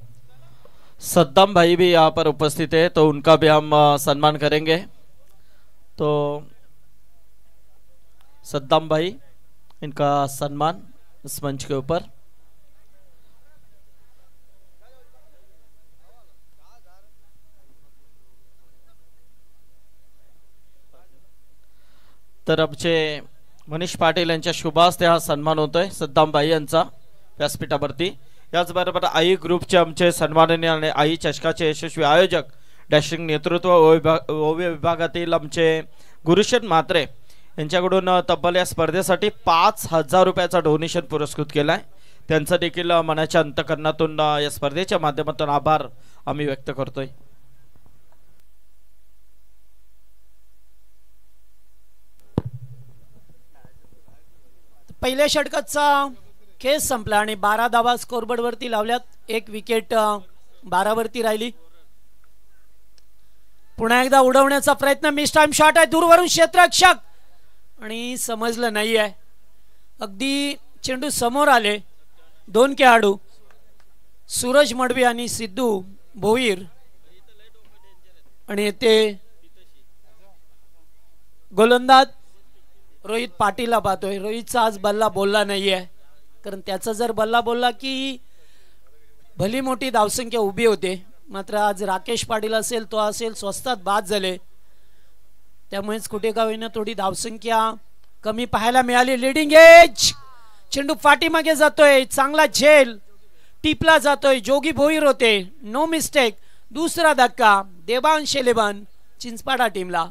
सद्दाम भाई भी यहाँ पर उपस्थित है, तो उनका भी हम सम्मान करेंगे. तो सद्दाम भाई, इनका सम्मान इस मंच के ऊपर. तर आमचे मनीष पाटील यांच्या शुभास्ते हा सन्मान होतोय सद्दामबाई यांचा व्यासपीठावरती. याचबरोबर आई ग्रुपचे आमचे सन्माननीय आणि आई चषकाचे यशस्वी आयोजक, डॅशिंग नेतृत्व ओव्य विभागातील आमचे गुरुशेठ म्हात्रे यांच्याकडून तब्बल या स्पर्धेसाठी 5,000 रुपयाचा डोनेशन पुरस्कृत केलाय. त्यांचा देखील मनाच्या अंतकरणातून या स्पर्धेच्या माध्यमातून आभार आम्ही व्यक्त करतोय.
पहिल्या षटकाचा खेळ संपला आणि 12 धावा स्कोरबोर्ड वरती लावल्यात. एक विकेट 12 वरती राहिली. पुन्हा एकदा उडवण्याचा प्रयत्न, मिस टाइम शॉट आहे दूरवरून क्षेत्ररक्षक आणि समजलं नाही आहे. अगदी चेंडू समोर आले. दोन खेळाडू सूरज मडवी आणि सिद्धू भोईर आणि ते गोलंदाज रोहित पाटीलला पाहतोय. रोहितचा आज बल्ला बोलला नाहीये, कारण त्याचा जर बल्ला बोलला की भली मोठी धावसंख्या उभी होते. मात्र आज राकेश पाटील असेल, तो असेल, स्वस्तात बाद झाले. त्यामुळेच कुठे का होईना थोडी धावसंख्या कमी पाहायला मिळाली. लिडिंग एज, चेंडू पाठीमागे जातोय, चांगला झेल टिपला जातोय. जोगी भोईर होते, नो मिस्टेक. दुसरा धक्का देवांश 11 चिंचपाडा टीमला.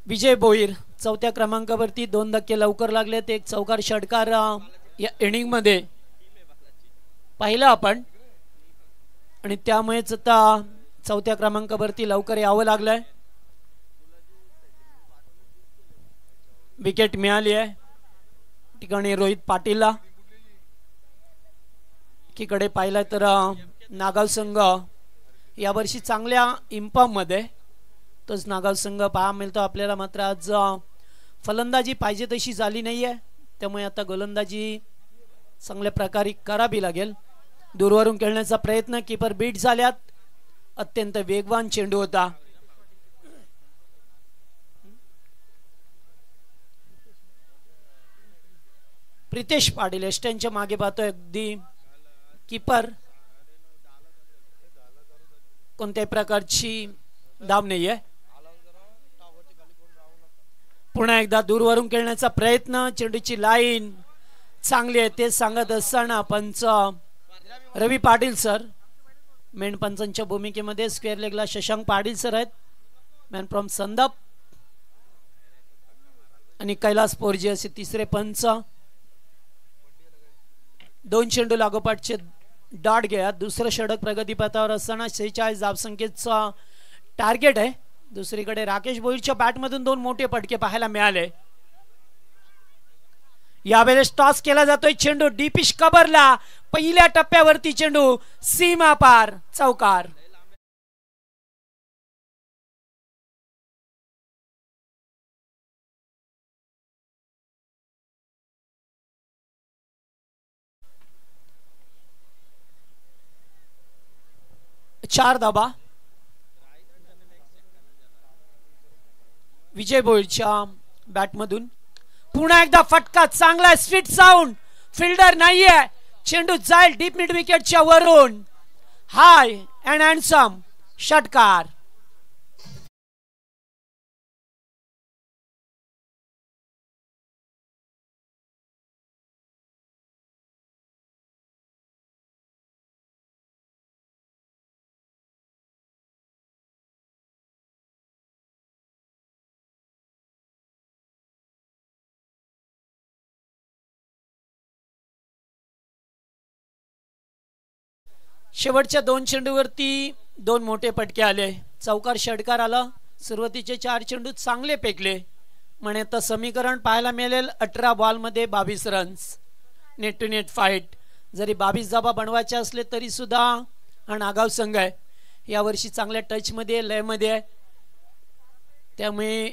विजय भोईर चौथ्या क्रमांकावरती 2 धक्के लवकर लागलेत. एक चौकार षटकार या इनिंग मध्ये पाहिलं आपण आणि त्यामुळेच आता चौथ्या क्रमांकावरती लवकर यावं लागलंय. विकेट मिळाली आहे ठिकाणी रोहित पाटीलला. एकीकडे पाहिलं तर नागाव संघ यावर्षी चांगल्या इम्पॉम मध्ये, तोच नागाव संघ पहा मिळतो आपल्याला. मात्र आज फलंदाजी पाहिजे तशी झाली नाहीये, त्यामुळे आता गोलंदाजी चांगल्या प्रकारे करावी लागेल. दूरवरून खेळण्याचा प्रयत्न, कीपर बीट झाल्यात. अत्यंत वेगवान चेंडू होता. प्रितेश पाटील एस्टनच्या मागे पाहतोय. अगदी कीपर कोणत्याही प्रकारची दाब नाहीये. पुन्हा एकदा दूरवरून खेळण्याचा प्रयत्न. चेंडूची लाईन चांगली आहे ते सांगत असताना पंच रवी पाटील सर, मेन पंचांच्या भूमिकेमध्ये स्क्वेअर लेगला शशांक पाटील सर आहेत. मॅन फ्रॉम संदप आणि कैलास पोरजी असे तिसरे पंच. 2 चेंडू लागोपाठचे डॉट घ्या. दुसरं षटक प्रगतीपथावर असताना 46 धावसंख्येचा टार्गेट आहे. दुसरीकडे राकेश भोईरच्या बॅटमधून 2 मोठे पटके पाहायला मिळाले. यावेळेस टॉस केला जातोय. चेंडू डीपिश कबरला. पहिल्या टप्प्यावरती चेंडू सीमा पार, चौकार. चार धाबा विजय भोईरच्या बॅटमधून. पुन्हा एकदा फटका, चांगला स्वीट साऊंड. फिल्डर नाहीये. चेंडू जाईल डीप मिड विकेटच्या वरून. हाय अँड हँडसम षटकार. शेवटच्या 2 चेंडूवरती 2 मोठे फटके आले. चौकार षटकार आला. सुरुवातीचे 4 चेंडू चांगले पेकले. म्हणे तर समीकरण पाहायला मिळेल 18 बॉलमध्ये 22 runs. Net to net fight. जरी 22 धाबा बनवायचे असले तरी सुद्धा हा नागाव संघ आहे यावर्षी चांगल्या टचमध्ये लयमध्ये आहे. त्यामुळे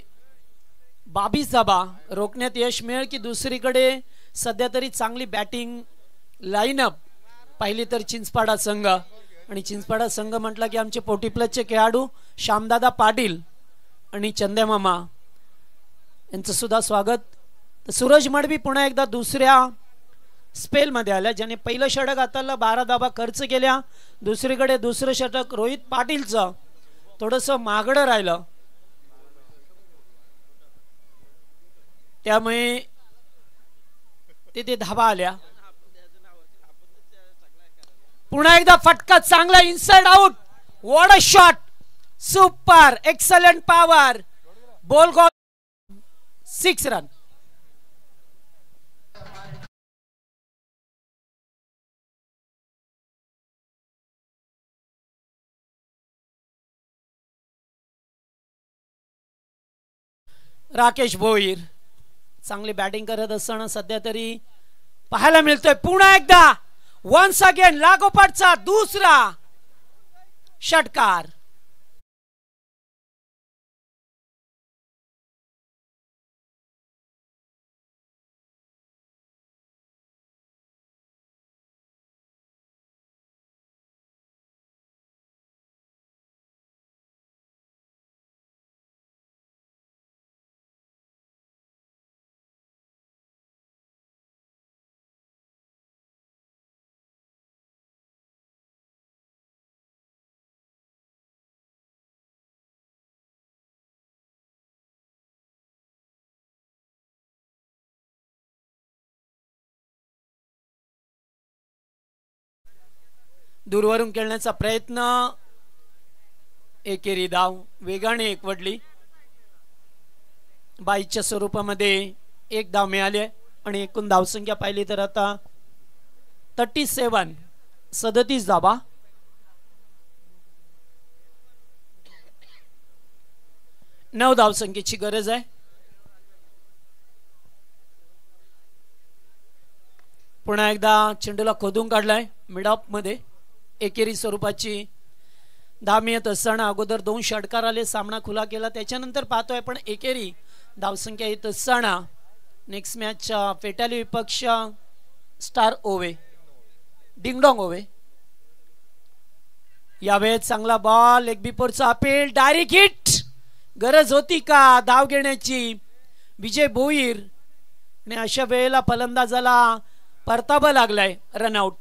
22 धाबा रोखण्यात यश मिळेल की दुसरीकडे सध्या तरी चांगली बॅटिंग लाईनअप पाहिली तर चिंचपाडा संघ. आणि चिंचपाडा संघ म्हटला की आमचे पोटी प्लसचे खेळाडू श्यामदादा पाटील आणि चंद्यामामा यांचं सुद्धा स्वागत. तर सूरज मडवी पुन्हा एकदा दुसऱ्या स्पेलमध्ये आल्या ज्याने पहिलं षटक हाताळलं. 12 धाबा खर्च केल्या. दुसरीकडे दुसरं षटक रोहित पाटीलचं थोडंसं मागडं राहिलं. त्यामुळे तिथे धाबा आल्या. पुन्हा एकदा फटका चांगला inside out. What a shot. Super excellent power. Ball गॉल 6 रन. राकेश भोईर चांगली बॅटिंग करत असताना सध्या तरी पाहायला मिळतोय. पुन्हा एकदा वन्स अगेन लागोपाठचा दुसरा षटकार. दूरवरून खेळण्याचा प्रयत्न. एकेरी धाव वेगाने एकवटली. 22च्या स्वरूपामध्ये 1 धाव मिळाले आणि एकूण धावसंख्या पाहिली तर आता 37 धावा. नऊ धावसंख्येची गरज आहे. पुन्हा एकदा चेंडूला खोदून काढलाय मिड ऑफ मध्ये. एकेरी स्वरूपाची धाव मिळत असताना अगोदर 2 षटकार आले. सामना खुला केला. त्याच्यानंतर पाहतोय पण एकेरी धावसंख्या येत असताना नेक्स्ट मॅच फेटाली विपक्ष स्टार ओवे डिंगडोंग ओवे. यावेळेस चांगला बॉल. लेग बिफोरचा अपील. Direct hit. गरज होती का धाव घेण्याची विजय भोईर. आणि अशा वेळेला फलंदाजाला परतावा लागलाय. रनआउट.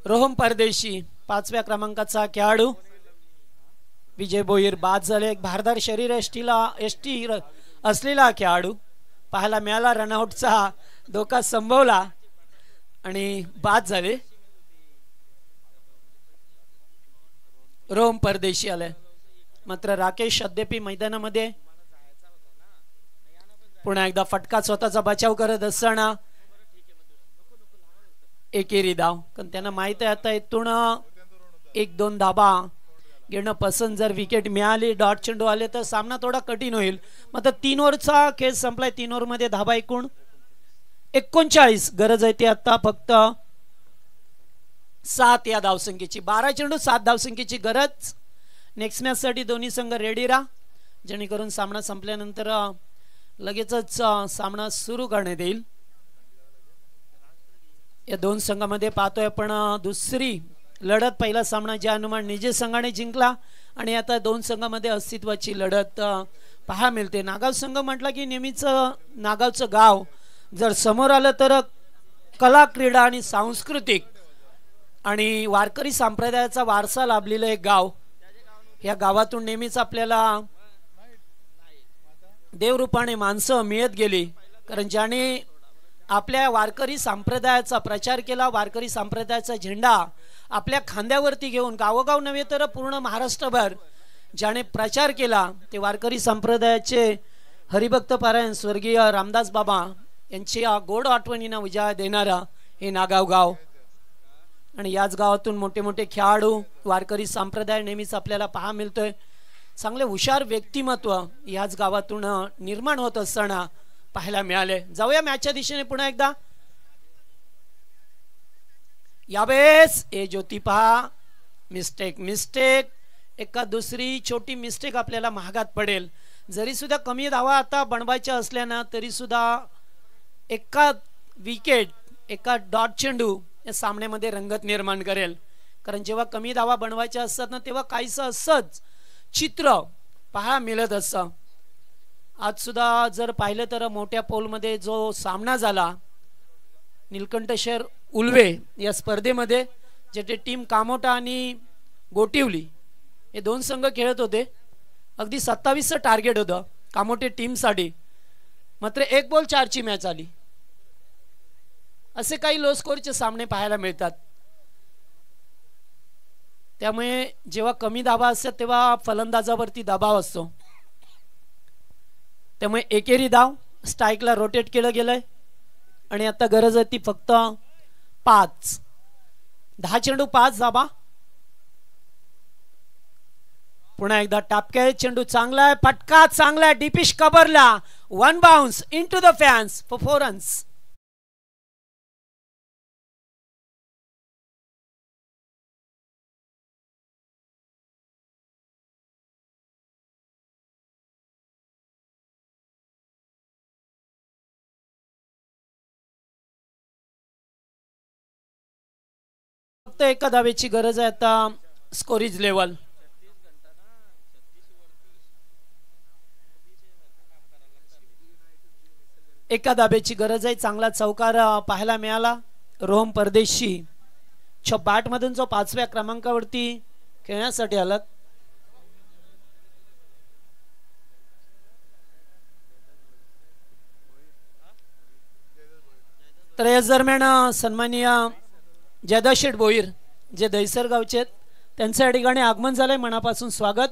रोहम परदेशी 5व्या क्रमांकाचा खेळाडू विजय भोईर बाद झाले. एक भारदार शरीर एष्टी असलेला खेळाडू पाहायला मिळाला. रनआउटचा धोका संभवला आणि बाद झाले. रोहम परदेशी आले. मात्र राकेश अद्याप मैदानामध्ये. पुन्हा एकदा फटका स्वतःचा बचाव करत असताना एकेरी धाव. कारण त्यांना माहित आहे आता इथून 1-2 धाबा घेणं पसंत. जर विकेट मिळाली डॉट चेंडू आले तर सामना थोडा कठीण होईल. मात्र 3 ओव्हरचा खेळ संपलाय. 3 ओव्हर मध्ये धाबा एकूण 39. गरज आहे ती आता फक्त 7 या धावसंख्येची. 12 चेंडू 7 धावसंख्येची गरज. नेक्स्ट मॅच साठी दोन्ही संघ रेडी राहा जेणेकरून सामना संपल्यानंतर लगेचच सामना सुरू करण्यात येईल. या 2 संघामध्ये पाहतोय आपण दुसरी लढत. पहिला सामना ज्या अनुमान निजे संघाने जिंकला आणि आता 2 संघामध्ये अस्तित्वाची लढत पाहायला मिळते. नागाव संघ म्हटला की नेहमीच नागावचं गाव जर समोर आलं तर कला क्रीडा आणि सांस्कृतिक आणि वारकरी संप्रदायाचा वारसा लाभलेलं एक गाव या गावातून नेहमीच आपल्याला देवरूपाने माणसं मिळत गेली, कारण ज्याने आपल्या वारकरी संप्रदायाचा प्रचार केला, वारकरी संप्रदायाचा झेंडा आपल्या खांद्यावरती घेऊन गावोगाव नव्हे तर पूर्ण महाराष्ट्रभर ज्याने प्रचार केला ते वारकरी संप्रदायाचे हरिभक्त पारायण स्वर्गीय रामदास बाबा यांची गोड आठवणींना उजाळा देणारा हे नागाव गाव. आणि याच गावातून मोठे मोठे खेळाडू वारकरी संप्रदाय नेहमीच आपल्याला पाहा मिळतोय. चांगले हुशार व्यक्तिमत्व याच गावातून निर्माण होत असताना पाहायला मिळाले. जाऊया मॅचच्या दिशेने पुन्हा एकदा. यावेळेस ए ज्योती पहा, मिस्टेक मिस्टेक, एका दुसरी छोटी मिस्टेक आपल्याला महागात पडेल. जरी सुद्धा कमी धावा आता बनवायच्या असल्यानं तरी सुद्धा एका विकेट, एका डॉट चेंडू या सामन्यामध्ये रंगत निर्माण करेल. कारण जेव्हा कमी धावा बनवायच्या असतात ना तेव्हा काहीसं असंच चित्र पहा मिळत असतं. आज सुद्धा जर पाहिलं तर मोठ्या पोलमध्ये जो सामना झाला निलकंठ शहर उल्वे या स्पर्धेमध्ये, जेथे टीम कामोटा आणि गोटिवली हे दोन संघ खेळत होते. अगदी 27चं टार्गेट होतं कामोटे टीमसाठी, मात्र 1 बॉल 4ची मॅच आली. असे काही लो स्कोरचे सामने पाहायला मिळतात. त्यामुळे जेव्हा कमी धावा असतात तेव्हा फलंदाजावरती दबाव असतो. त्यामुळे एकेरी धाव स्ट्राईकला रोटेट केलं गेलंय आणि आता गरज आहे ती फक्त 5. 10 चेंडू 5 धावा. पुन्हा एकदा टापके चेंडू चांगला आहे, फटका चांगला आहे, डीपिश कबरला, 1 bounce into the fans for 4 runs. फक्त एका धावेची गरज आहे आता स्कोरेज लेवल. एका धाब्याची गरज आहे. चांगला चौकार पाहायला मिळाला. रोहम परदेशी बॅट मधून जो 5व्या क्रमांकावरती खेळण्यासाठी आला. तर या दरम्यान सन्माननीय जयदाशेठ भोईर जे दहिसर गावचे आहेत त्यांचं या ठिकाणी आगमन झालंय. मनापासून स्वागत.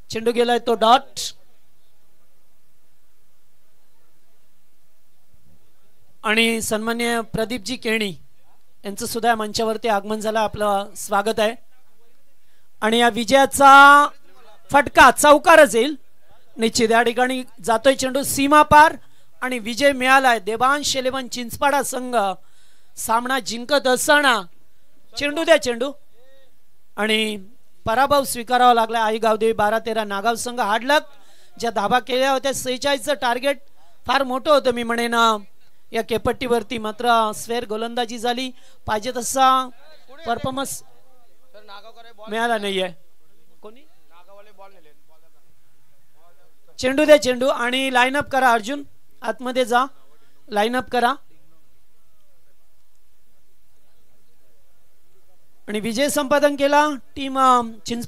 चेंडू गेलाय तो डॉट. आणि सन्मान्य प्रदीपजी केणी यांचं सुद्धा मंचावरती आगमन झालं. आपलं स्वागत आहे. आणि या विजयाचा फटका चौकारच येईल निश्चित. या ठिकाणी जातोय चेंडू सीमा पार आणि विजय मिळालाय. देवांश 11 चिंचपाडा संघ सामना जिंकत असताना चेंडू द्या चेंडू आणि पराभव स्वीकारावा लागला. आई गावदेवी 12-13 नागाव संघ हाडलक ज्या धाबा केल्या होत्या. 46चं टार्गेट फार मोठं होतं मी म्हणेन या केपट्टीवरती, मात्र स्वेर गोलंदाजी झाली. पाहिजे तसा परफॉर्मन्स मिळाला नाहीये. चेंडू द्या चेंडू आणि लाईनअप करा. अर्जुन आतमध्ये जा, लाईनअप करा. आणि विजय संपादन केला टीम चिंच